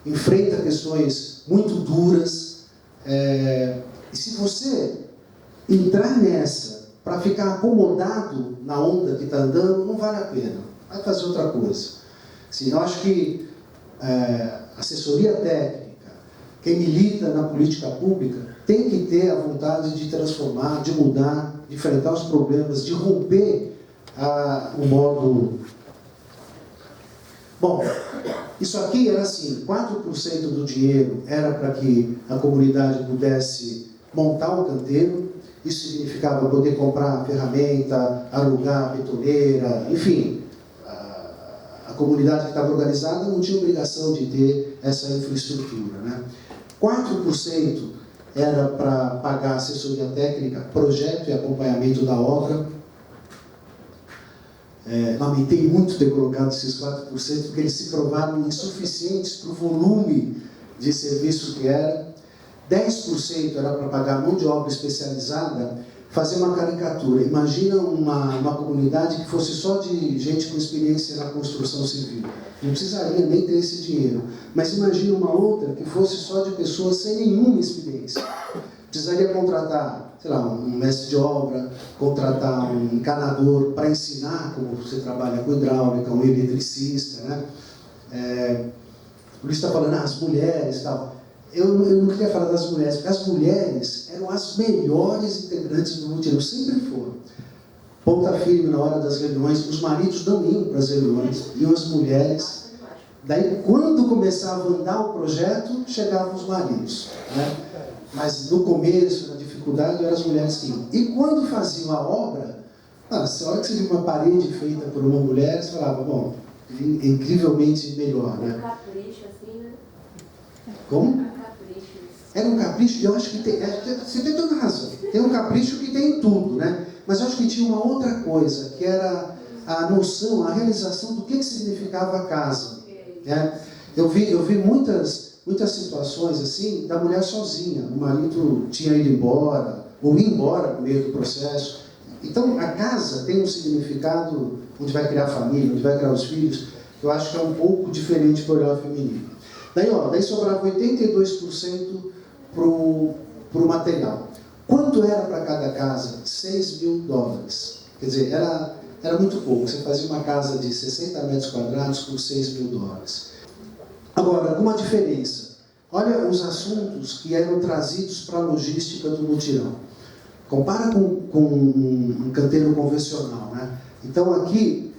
enfrenta questões muito duras. E se você entrar nessa para ficar acomodado na onda que está andando, não vale a pena. Vai fazer outra coisa. Assim, eu acho que assessoria técnica, quem milita na política pública, tem que ter a vontade de transformar, de mudar, de enfrentar os problemas, de romper o modo... Bom, isso aqui era assim, 4% do dinheiro era para que a comunidade pudesse montar um canteiro, isso significava poder comprar ferramenta, alugar betoneira, enfim... A comunidade que estava organizada não tinha obrigação de ter essa infraestrutura, né? 4% era para pagar assessoria técnica, projeto e acompanhamento da obra. Lamentei muito ter colocado esses 4%, porque eles se provaram insuficientes para o volume de serviço que era. 10% era para pagar mão de obra especializada. Fazer uma caricatura. Imagina uma comunidade que fosse só de gente com experiência na construção civil. Não precisaria nem ter esse dinheiro. Mas imagina uma outra que fosse só de pessoas sem nenhuma experiência. Precisaria contratar, sei lá, um mestre de obra, contratar um encanador para ensinar como você trabalha com hidráulica, um eletricista, né? O Luiz está falando, as mulheres e tal. Eu não queria falar das mulheres, porque as mulheres eram as melhores integrantes do mutirão, sempre foram. Ponta firme na hora das reuniões, os maridos não iam para as reuniões, iam as mulheres. Daí, quando começava a andar o projeto, chegavam os maridos, né? Mas no começo, na dificuldade, eram as mulheres que iam. E quando faziam a obra, a hora que você viu uma parede feita por uma mulher, você falava, bom, incrivelmente melhor, né?
Capricho, assim, né?
Como? Era um capricho, e eu acho que tem... Você tem toda razão. Tem um capricho que tem em tudo, né? Mas eu acho que tinha uma outra coisa, que era a noção, a realização do que significava a casa. Né? Eu vi muitas situações assim, da mulher sozinha. O marido tinha ido embora, ou ia embora no meio do processo. Então, a casa tem um significado onde vai criar família, onde vai criar os filhos, que eu acho que é um pouco diferente para o olhar feminino. Daí sobrava 82% para o material. Quanto era para cada casa? $6.000. Quer dizer, era muito pouco. Você fazia uma casa de 60 metros quadrados com $6.000. Agora, alguma diferença. Olha os assuntos que eram trazidos para a logística do mutirão. Compara com um canteiro convencional, né? Então, aqui,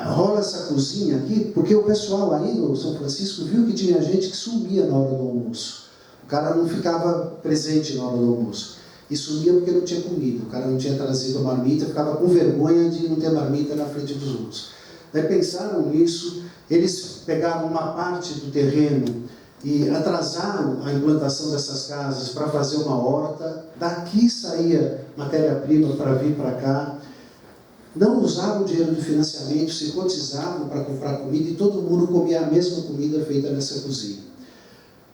rola essa cozinha aqui, porque o pessoal aí no São Francisco viu que tinha gente que sumia na hora do almoço. O cara não ficava presente na hora do almoço. E sumia porque não tinha comida. O cara não tinha trazido a marmita, ficava com vergonha de não ter marmita na frente dos outros. Daí pensaram nisso, eles pegaram uma parte do terreno e atrasaram a implantação dessas casas para fazer uma horta. Daqui saía matéria-prima para vir para cá. Não usavam o dinheiro de financiamento, se cotizavam para comprar comida e todo mundo comia a mesma comida feita nessa cozinha.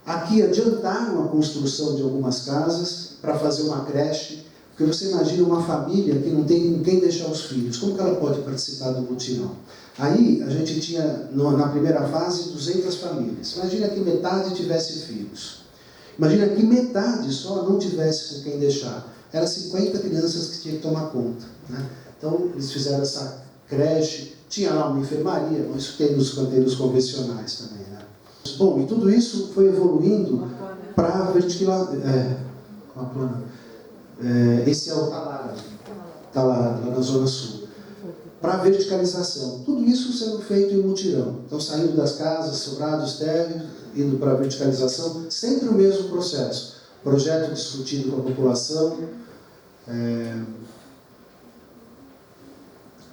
Aqui adiantaram a construção de algumas casas para fazer uma creche, porque você imagina uma família que não tem com quem deixar os filhos, como que ela pode participar do mutirão? Aí a gente tinha, na primeira fase, 200 famílias. Imagina que metade tivesse filhos. Imagina que metade só não tivesse com quem deixar. Eram 50 crianças que tinham que tomar conta, né? Então eles fizeram essa creche, tinha lá uma enfermaria, mas isso tem nos canteiros convencionais também, né? Bom, e tudo isso foi evoluindo para a verticalidade. Esse é o Talara, lá na Zona Sul. Para a verticalização. Tudo isso sendo feito em mutirão. Então, saindo das casas, sobrados térreos, indo para a verticalização, sempre o mesmo processo. Projeto discutido com a população.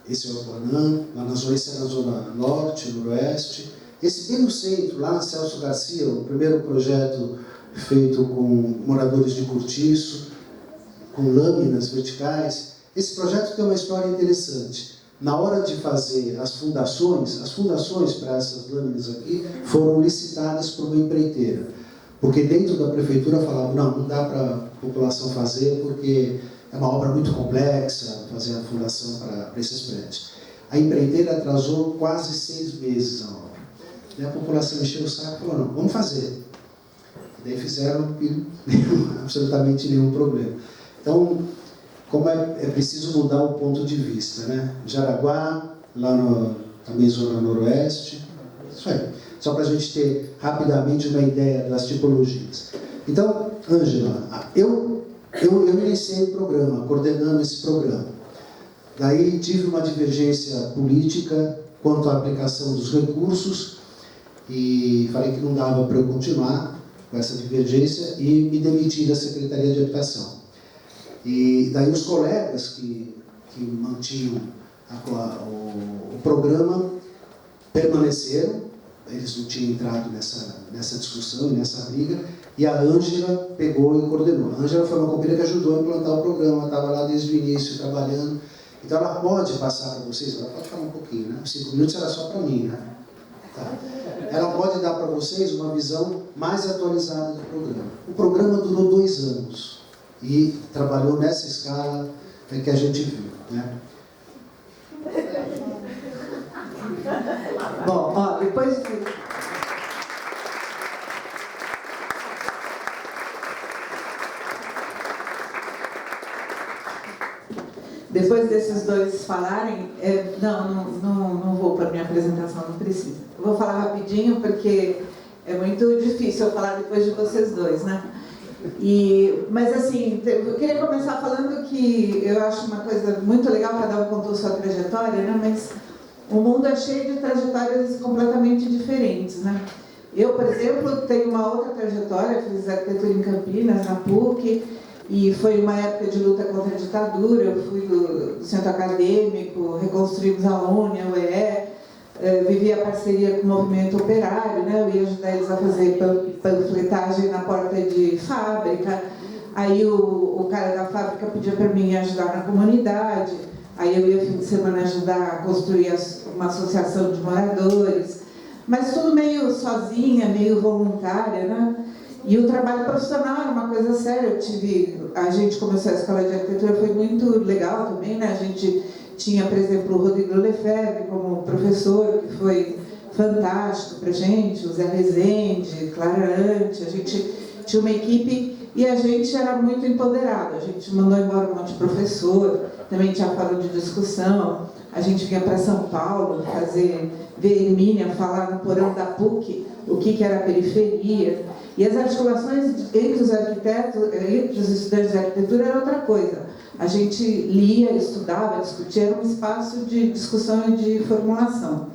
Esse é o Planã, esse é na Zona Norte, Noroeste. Esse bem no centro, lá na Celso Garcia, o primeiro projeto feito com moradores de cortiço, com lâminas verticais. Esse projeto tem uma história interessante. Na hora de fazer as fundações para essas lâminas aqui foram licitadas por uma empreiteira. Porque dentro da prefeitura falavam, não dá para a população fazer porque é uma obra muito complexa, fazer a fundação para esses prédios. A empreiteira atrasou quase 6 meses a obra. E a população encheu o saco e falou, não, vamos fazer. E daí fizeram absolutamente nenhum problema. Então, como é preciso mudar o ponto de vista, né? Jaraguá, lá também Zona Noroeste, isso aí. Só para a gente ter rapidamente uma ideia das tipologias. Então, Ângela, eu iniciei o programa, coordenando esse programa. Daí tive uma divergência política quanto à aplicação dos recursos e falei que não dava para eu continuar com essa divergência e me demiti da Secretaria de Habitação. E daí os colegas que mantinham o programa permaneceram, eles não tinham entrado nessa discussão, nessa briga, e a Ângela pegou e coordenou. A Ângela foi uma companheira que ajudou a implantar o programa, estava lá desde o início trabalhando. Então ela pode passar para vocês, ela pode falar um pouquinho, né? Os 5 minutos era só para mim, né? Tá. Ela pode dar para vocês uma visão mais atualizada do programa. O programa durou 2 anos. E trabalhou nessa escala que a gente viu, né?
Bom, ó, depois desses dois falarem, não vou para a minha apresentação, não precisa. Eu vou falar rapidinho porque é muito difícil eu falar depois de vocês dois, né? Mas assim, eu queria começar falando que eu acho uma coisa muito legal, cada um contou sua trajetória, né? Mas o mundo é cheio de trajetórias completamente diferentes, né? Eu, por exemplo, tenho uma outra trajetória, fiz arquitetura em Campinas, na PUC, e foi uma época de luta contra a ditadura. Eu fui do centro acadêmico, reconstruímos a UNE, a UE, vivi a parceria com o movimento operário, né? Eu ia ajudar eles a fazer panfletagem na porta de fábrica. Aí o cara da fábrica pedia para mim ajudar na comunidade. Aí eu ia fim de semana ajudar a construir uma associação de moradores. Mas tudo meio sozinha, meio voluntária, né? E o trabalho profissional era uma coisa séria. A gente começou a escola de arquitetura, foi muito legal também, né? A gente tinha, por exemplo, o Rodrigo Lefebvre como professor, que foi fantástico para a gente, o Zé Rezende, Clara Ante. A gente tinha uma equipe e a gente era muito empoderado. A gente mandou embora um monte de professor, também tinha fórum de discussão. A gente vinha para São Paulo ver Hermínia falar no porão da PUC o que era a periferia. E as articulações entre os arquitetos, entre os estudantes de arquitetura era outra coisa. A gente lia, estudava, discutia, era um espaço de discussão e de formulação.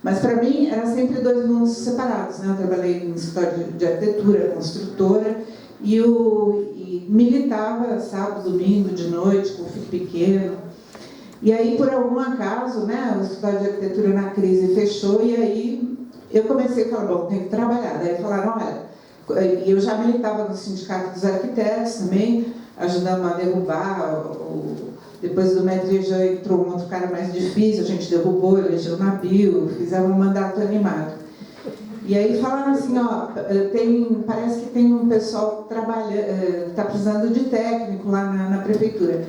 Mas para mim era sempre 2 mundos separados, né? Eu trabalhei em escritório de arquitetura, construtora, e militava sábado, domingo, de noite, com o filho pequeno. E aí, por algum acaso, né, o escritório de arquitetura na crise fechou, e aí eu comecei a falar, bom, tem que trabalhar. Daí falaram, olha, e eu já militava no Sindicato dos Arquitetos também, ajudando a derrubar, depois do Maître já entrou um outro cara mais difícil, a gente derrubou, elegeu o Nabil, fizemos um mandato animado. E aí falaram assim, ó, parece que tem um pessoal que está precisando de técnico lá na prefeitura.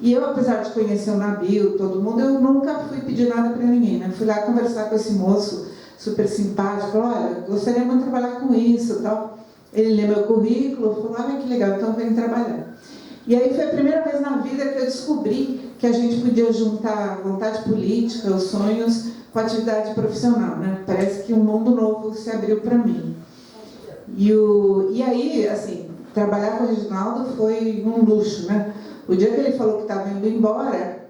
E eu, apesar de conhecer o Nabil, todo mundo, eu nunca fui pedir nada para ninguém, né? Fui lá conversar com esse moço super simpático, falou, olha, gostaria muito de trabalhar com isso e tal. Ele leu meu currículo, falou, ah, que legal, então vem trabalhar. E aí foi a primeira vez na vida que eu descobri que a gente podia juntar a vontade política, os sonhos, com a atividade profissional, né? Parece que um mundo novo se abriu para mim. E aí, assim, trabalhar com o Reginaldo foi um luxo, né? O dia que ele falou que estava indo embora,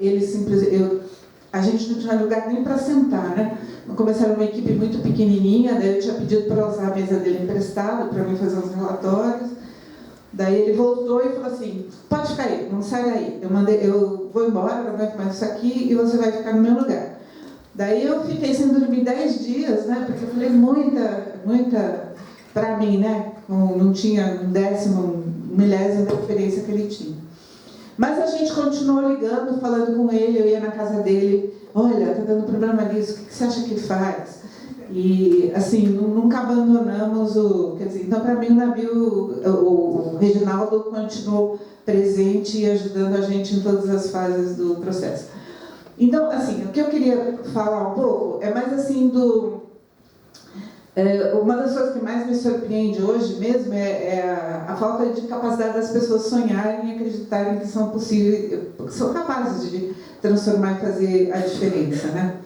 a gente não tinha lugar nem para sentar, né? No começo era uma equipe muito pequenininha, daí eu tinha pedido para usar a mesa dele emprestada, para mim fazer uns relatórios. Daí ele voltou e falou assim, pode ficar aí, não sai daí. Eu vou embora, não aguento mais isso aqui e você vai ficar no meu lugar. Daí eu fiquei sem dormir 10 dias, né? Porque eu falei muita para mim, né? Não tinha um décimo, um milésimo da experiência que ele tinha. Mas a gente continuou ligando, falando com ele, eu ia na casa dele, olha, tá dando problema nisso, o que você acha que faz? E, assim, nunca abandonamos quer dizer, então para mim o Nabil, o Reginaldo continuou presente e ajudando a gente em todas as fases do processo. Então, assim, o que eu queria falar um pouco é mais assim uma das coisas que mais me surpreende hoje mesmo é a falta de capacidade das pessoas sonharem e acreditarem que são possíveis, que são capazes de transformar e fazer a diferença, né?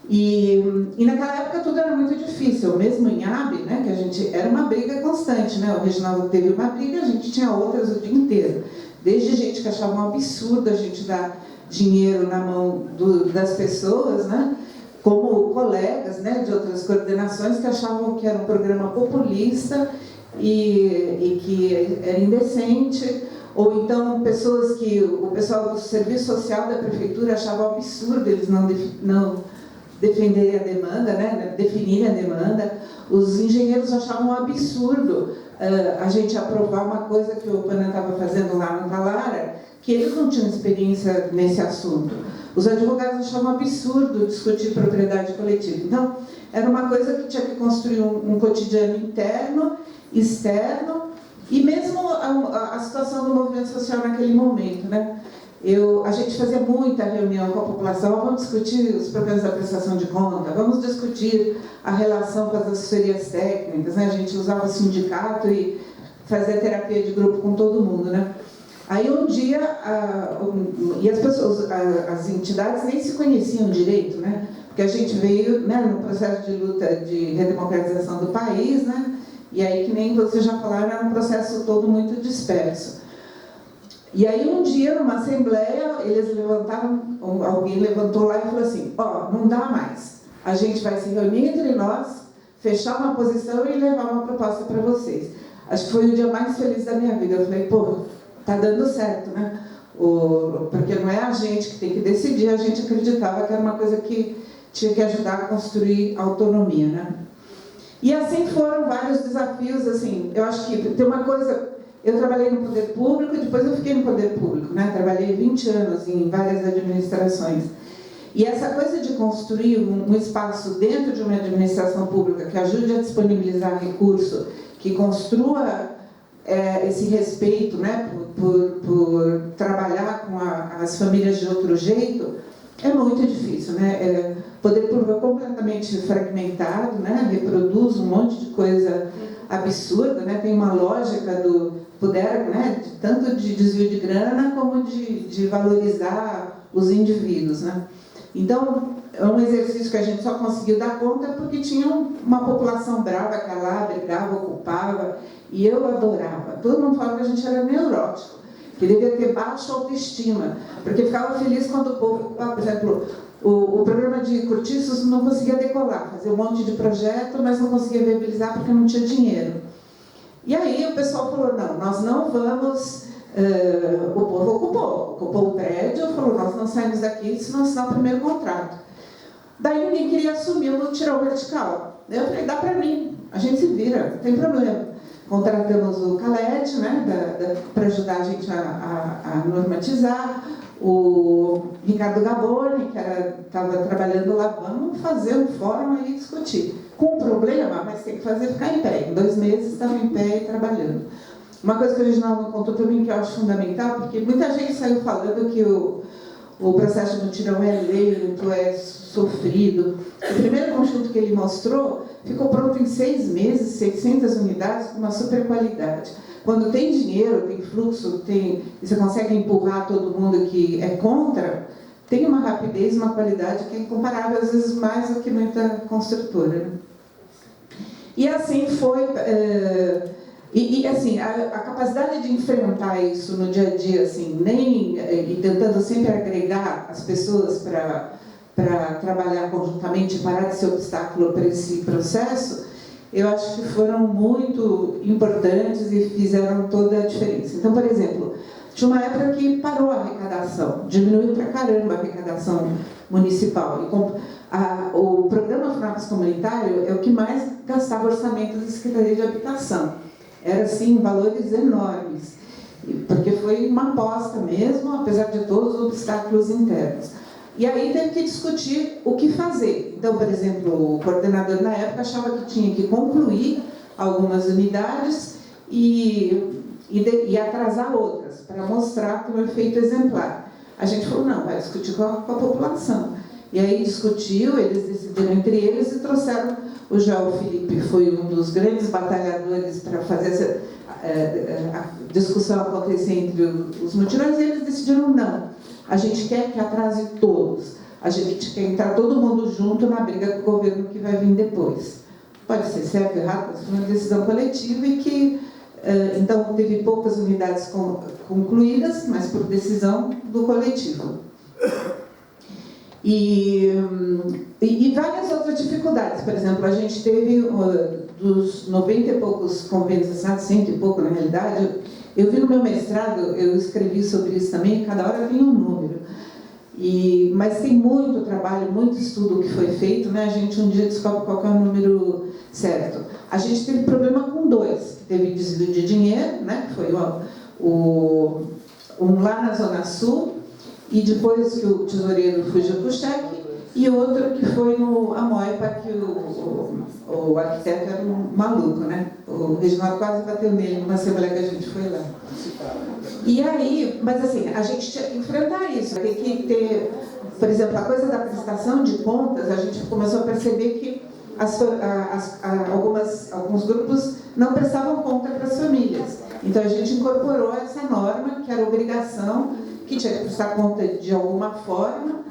E naquela época tudo era muito difícil, mesmo em AB, né, que a gente era uma briga constante, né? O Reginaldo teve uma briga, a gente tinha outras o dia inteiro. Desde gente que achava um absurdo a gente dar dinheiro na mão das pessoas, né? Como colegas, né, de outras coordenações que achavam que era um programa populista e que era indecente, ou então pessoas que o pessoal do serviço social da prefeitura achava um absurdo eles não defenderem a demanda, né, definirem a demanda. Os engenheiros achavam um absurdo a gente aprovar uma coisa que o Pana estava fazendo lá no Talara, que eles não tinham experiência nesse assunto. Os advogados achavam um absurdo discutir propriedade coletiva. Então, era uma coisa que tinha que construir um cotidiano interno, externo, e mesmo a situação do movimento social naquele momento, né? A gente fazia muita reunião com a população, vamos discutir os problemas da prestação de conta, vamos discutir a relação com as assessorias técnicas, né? A gente usava o sindicato e fazia terapia de grupo com todo mundo, né? Aí um dia, e as pessoas, as entidades nem se conheciam direito, né? Porque a gente veio, né, no processo de luta de redemocratização do país, né? E aí, que nem vocês já falaram, era um processo todo muito disperso. E aí um dia, numa assembleia, alguém levantou lá e falou assim, ó, não dá mais. A gente vai se reunir entre nós, fechar uma posição e levar uma proposta para vocês. Acho que foi o dia mais feliz da minha vida. Eu falei, pô, tá dando certo, né? Porque não é a gente que tem que decidir, a gente acreditava que era uma coisa que tinha que ajudar a construir autonomia, né? E assim foram vários desafios, assim, eu acho que tem uma coisa, eu trabalhei no poder público e depois eu fiquei no poder público, né? Trabalhei 20 anos em várias administrações. E essa coisa de construir um espaço dentro de uma administração pública que ajude a disponibilizar recurso, que construa esse respeito, né, por trabalhar com as famílias de outro jeito, é muito difícil, né? O poder público é completamente fragmentado, né? Reproduz um monte de coisa absurda, né? Tem uma lógica do poder, né? Tanto de desvio de grana como de valorizar os indivíduos, né? Então, é um exercício que a gente só conseguiu dar conta porque tinha uma população brava que lá brigava, ocupava, e eu adorava. Todo mundo falava que a gente era neurótico, que devia ter baixa autoestima, porque ficava feliz quando o povo, por exemplo, o programa de cortiços não conseguia decolar, fazia um monte de projeto, mas não conseguia viabilizar porque não tinha dinheiro. E aí o pessoal falou, não, nós não vamos... o povo ocupou o prédio, falou, nós não saímos daqui se não assinar o primeiro contrato. Daí ninguém queria assumir o mutirão vertical. Eu falei, dá para mim, a gente se vira, não tem problema. Contratamos o Caled, né, para ajudar a gente a normatizar, o Ricardo Gaboni, que estava trabalhando lá, vamos fazer um fórum aí discutir. Com um problema, mas tem que fazer ficar em pé. Em 2 meses estava em pé e trabalhando. Uma coisa que o Reginaldo contou também que eu acho fundamental, porque muita gente saiu falando que o processo de mutirão é lento, é sofrido. O primeiro conjunto que ele mostrou ficou pronto em 6 meses, 600 unidades, com uma super qualidade. Quando tem dinheiro, tem fluxo, e você consegue empurrar todo mundo que é contra, tem uma rapidez, uma qualidade que é incomparável, às vezes mais do que muita construtora. Né? E assim foi... assim, a capacidade de enfrentar isso no dia a dia, assim, e tentando sempre agregar as pessoas para trabalhar conjuntamente, parar de ser obstáculo para esse processo, eu acho que foram muito importantes e fizeram toda a diferença. Então, por exemplo, tinha uma época que parou a arrecadação, diminuiu pra caramba a arrecadação municipal. O programa FUNAPS comunitário é o que mais gastava orçamento da Secretaria de Habitação. Era, assim, valores enormes, porque foi uma aposta mesmo, apesar de todos os obstáculos internos. E aí teve que discutir o que fazer. Então, por exemplo, o coordenador na época achava que tinha que concluir algumas unidades e atrasar outras, para mostrar com um efeito exemplar. A gente falou, não, vai discutir com a população. E aí discutiu, eles decidiram entre eles e trouxeram o João Felipe, foi um dos grandes batalhadores para fazer essa a discussão acontecer entre os mutirões, e eles decidiram não. A gente quer que atrase todos. A gente quer entrar todo mundo junto na briga com o governo que vai vir depois. Pode ser certo, errado, mas foi uma decisão coletiva e que, então, teve poucas unidades concluídas, mas por decisão do coletivo. E várias outras dificuldades. Por exemplo, a gente teve, dos 90 e poucos convênios assinados, 100 e pouco na realidade, eu vi no meu mestrado, eu escrevi sobre isso também, cada hora vinha um número. Mas tem muito trabalho, muito estudo que foi feito, né? A gente um dia descobre qual é o número certo. A gente teve problema com 2, que teve desvio de dinheiro, né? Que foi um lá na Zona Sul, e depois que o tesoureiro fugiu com o cheque, e outro que foi no Amoipa, que o arquiteto era um maluco, né? O Reginaldo quase bateu nele numa assembleia que a gente foi lá. E aí, mas assim, a gente tinha que enfrentar isso, tem que ter, por exemplo, a coisa da prestação de contas, a gente começou a perceber que alguns grupos não prestavam conta para as famílias. Então a gente incorporou essa norma, que era obrigação, que tinha que prestar conta de alguma forma,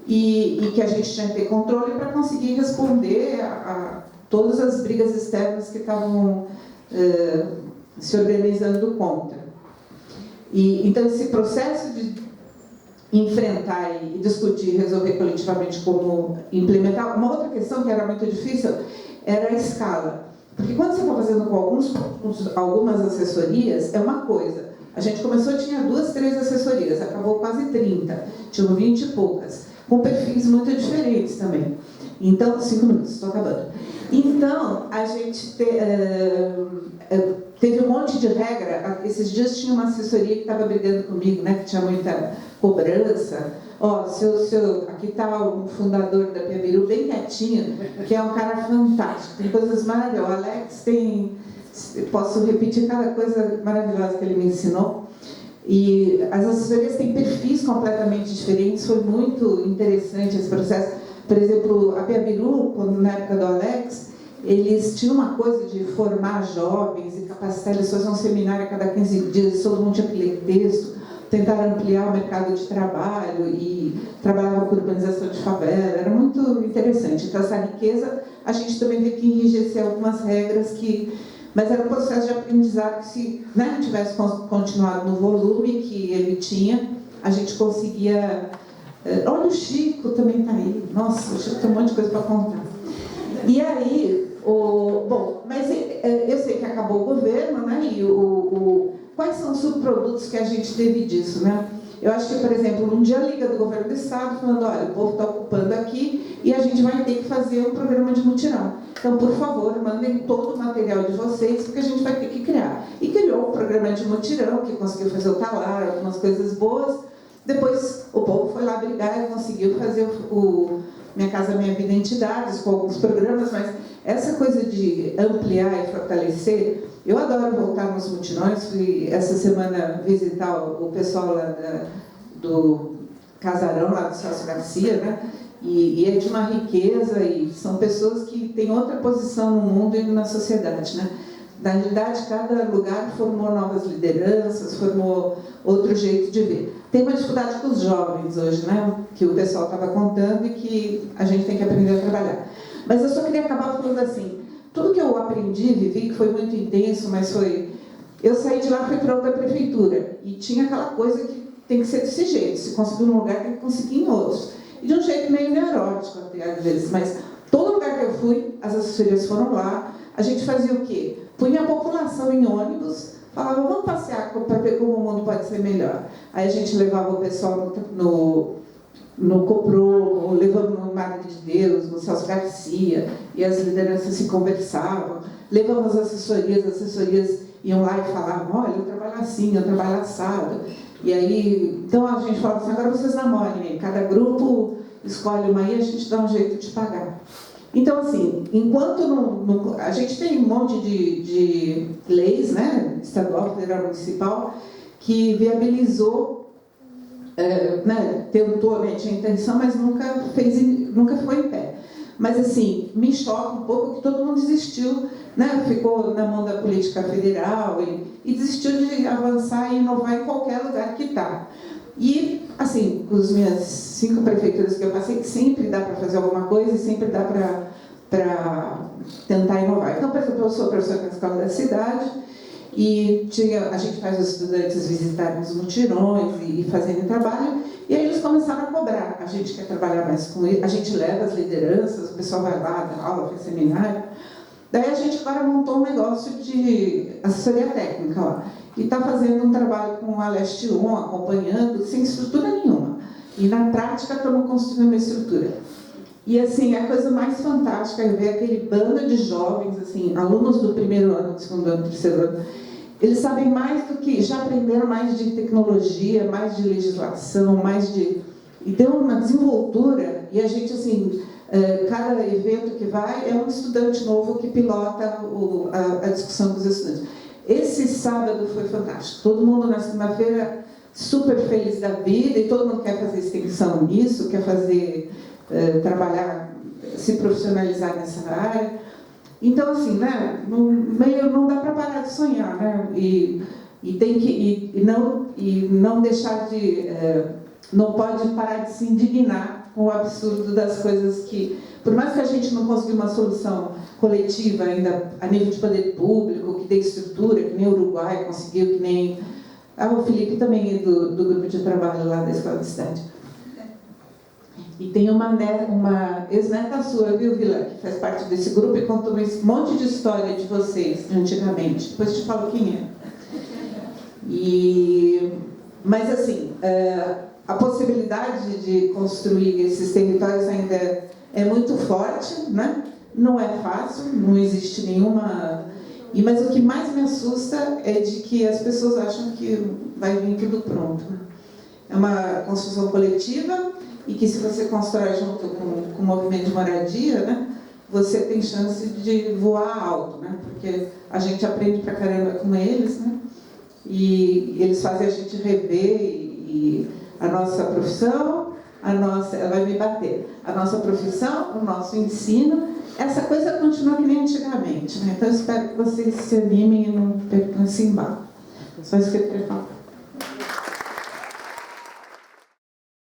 e que a gente tinha que ter controle para conseguir responder a todas as brigas externas que estavam se organizando contra. Então, esse processo de enfrentar e discutir, resolver coletivamente como implementar, uma outra questão que era muito difícil era a escala. Porque quando você está fazendo com algumas assessorias, é uma coisa. A gente começou, tinha 2, 3 assessorias, acabou quase 30, tinha 20 e poucas, com perfis muito diferentes também. Então, 5 minutos, estou acabando. Então, a gente teve um monte de regra. Esses dias tinha uma assessoria que estava brigando comigo, né, que tinha muita cobrança. Aqui está o fundador da Piabiru, bem quietinho, que é um cara fantástico, tem coisas maravilhosas. O Alex posso repetir cada coisa maravilhosa que ele me ensinou. E as assessorias têm perfis completamente diferentes, foi muito interessante esse processo. Por exemplo, a Piabiru, na época do Alex, eles tinham uma coisa de formar jovens e capacitar, eles faziam um seminário a cada 15 dias, todo mundo tinha que ler texto, tentaram ampliar o mercado de trabalho e trabalhavam com urbanização de favela, era muito interessante. Então, essa riqueza, a gente também teve que enrijecer algumas regras mas era um processo de aprendizado que, se tivesse continuado no volume que ele tinha, a gente conseguia... Olha, o Chico também está aí. Nossa, o Chico tem um monte de coisa para contar. E aí, mas eu sei que acabou o governo, né? E quais são os subprodutos que a gente teve disso, né? Eu acho que, por exemplo, um dia liga do governo do estado falando, olha, o povo está ocupando aqui e a gente vai ter que fazer um programa de mutirão. Então, por favor, mandem todo o material de vocês, porque a gente vai ter que criar. E criou um programa de mutirão, que conseguiu fazer o talar, algumas coisas boas, Depois o povo foi lá brigar e conseguiu fazer o Minha Casa Minha Vida Entidades, com alguns programas, mas essa coisa de ampliar e fortalecer, eu adoro voltar nos mutirões. Fui essa semana visitar o pessoal lá do casarão, lá do Celso Garcia, né? E é de uma riqueza, e são pessoas que têm outra posição no mundo e na sociedade, né? Na realidade, cada lugar formou novas lideranças, formou outro jeito de ver. Tem uma dificuldade com os jovens hoje, né? Que o pessoal estava contando e que a gente tem que aprender a trabalhar. Mas eu só queria acabar falando assim, tudo que eu aprendi, vivi, que foi muito intenso, mas foi... Eu saí de lá, fui para outra prefeitura, e tinha aquela coisa que tem que ser desse jeito, se conseguir num lugar, tem que conseguir em outros. E de um jeito meio neurótico, até às vezes, mas todo lugar que eu fui, as assessorias foram lá, a gente fazia o quê? Punha a população em ônibus, falava, vamos passear para ver como o mundo pode ser melhor. Aí a gente levava o pessoal no Coprô, levamos no Madre de Deus, no Celso Garcia, e as lideranças se conversavam, levamos as assessorias iam lá e falavam, olha, eu trabalho assim, eu trabalho assado. E aí, então a gente falava assim, agora vocês namorem, cada grupo escolhe uma e a gente dá um jeito de pagar. Então, assim, enquanto a gente tem um monte de leis, né, estadual, federal, municipal, que viabilizou, né, tentou, né, tinha intenção, mas nunca ficou em pé. Mas, assim, me choca um pouco que todo mundo desistiu, né, ficou na mão da política federal e desistiu de avançar e inovar em qualquer lugar que está. E, assim, com as minhas 5 prefeituras que eu passei, sempre dá para fazer alguma coisa e sempre dá para tentar inovar. Então, por exemplo, eu sou professora na escola da cidade e a gente faz os estudantes visitarem os mutirões e fazerem trabalho, e aí eles começaram a cobrar. A gente quer trabalhar mais com eles, a gente leva as lideranças, o pessoal vai lá, dá aula, faz seminário. Daí a gente agora montou um negócio de assessoria técnica lá. E está fazendo um trabalho com a Leste 1, acompanhando, sem estrutura nenhuma. E na prática estamos construindo uma estrutura. E assim, a coisa mais fantástica é ver aquele bando de jovens, assim, alunos do primeiro ano, do segundo ano, do terceiro ano. Eles sabem mais do que, já aprenderam mais de tecnologia, mais de legislação, mais de... E deu uma desenvoltura, e a gente, assim, cada evento que vai é um estudante novo que pilota a discussão dos estudantes. Esse sábado foi fantástico. Todo mundo na segunda-feira super feliz da vida, e todo mundo quer fazer extensão nisso, quer fazer, trabalhar, se profissionalizar nessa área. Então, assim, né, não dá para parar de sonhar, né? E tem que não deixar de... não pode parar de se indignar com o absurdo das coisas que... Por mais que a gente não consiga uma solução coletiva ainda a nível de poder público, que dê estrutura, que nem o Uruguai conseguiu, que nem... o Felipe também é do grupo de trabalho lá da Escola da Cidade. E tem uma ex-neta sua, viu, Vila, que faz parte desse grupo e contou um monte de história de vocês, de antigamente. Depois eu te falo quem é. Mas, assim, a possibilidade de construir esses territórios ainda é muito forte, né? Não é fácil, não existe nenhuma... Mas o que mais me assusta é de que as pessoas acham que vai vir tudo pronto, né? É uma construção coletiva e que, se você constrói junto com o movimento de moradia, né, você tem chance de voar alto, né? Porque a gente aprende pra caramba com eles, né? E eles fazem a gente rever e a nossa profissão, ela vai me bater, a nossa profissão, o nosso ensino, essa coisa continua que nem antigamente, né? Então eu espero que vocês se animem e não percam esse embalo. Só isso que eu queria falar.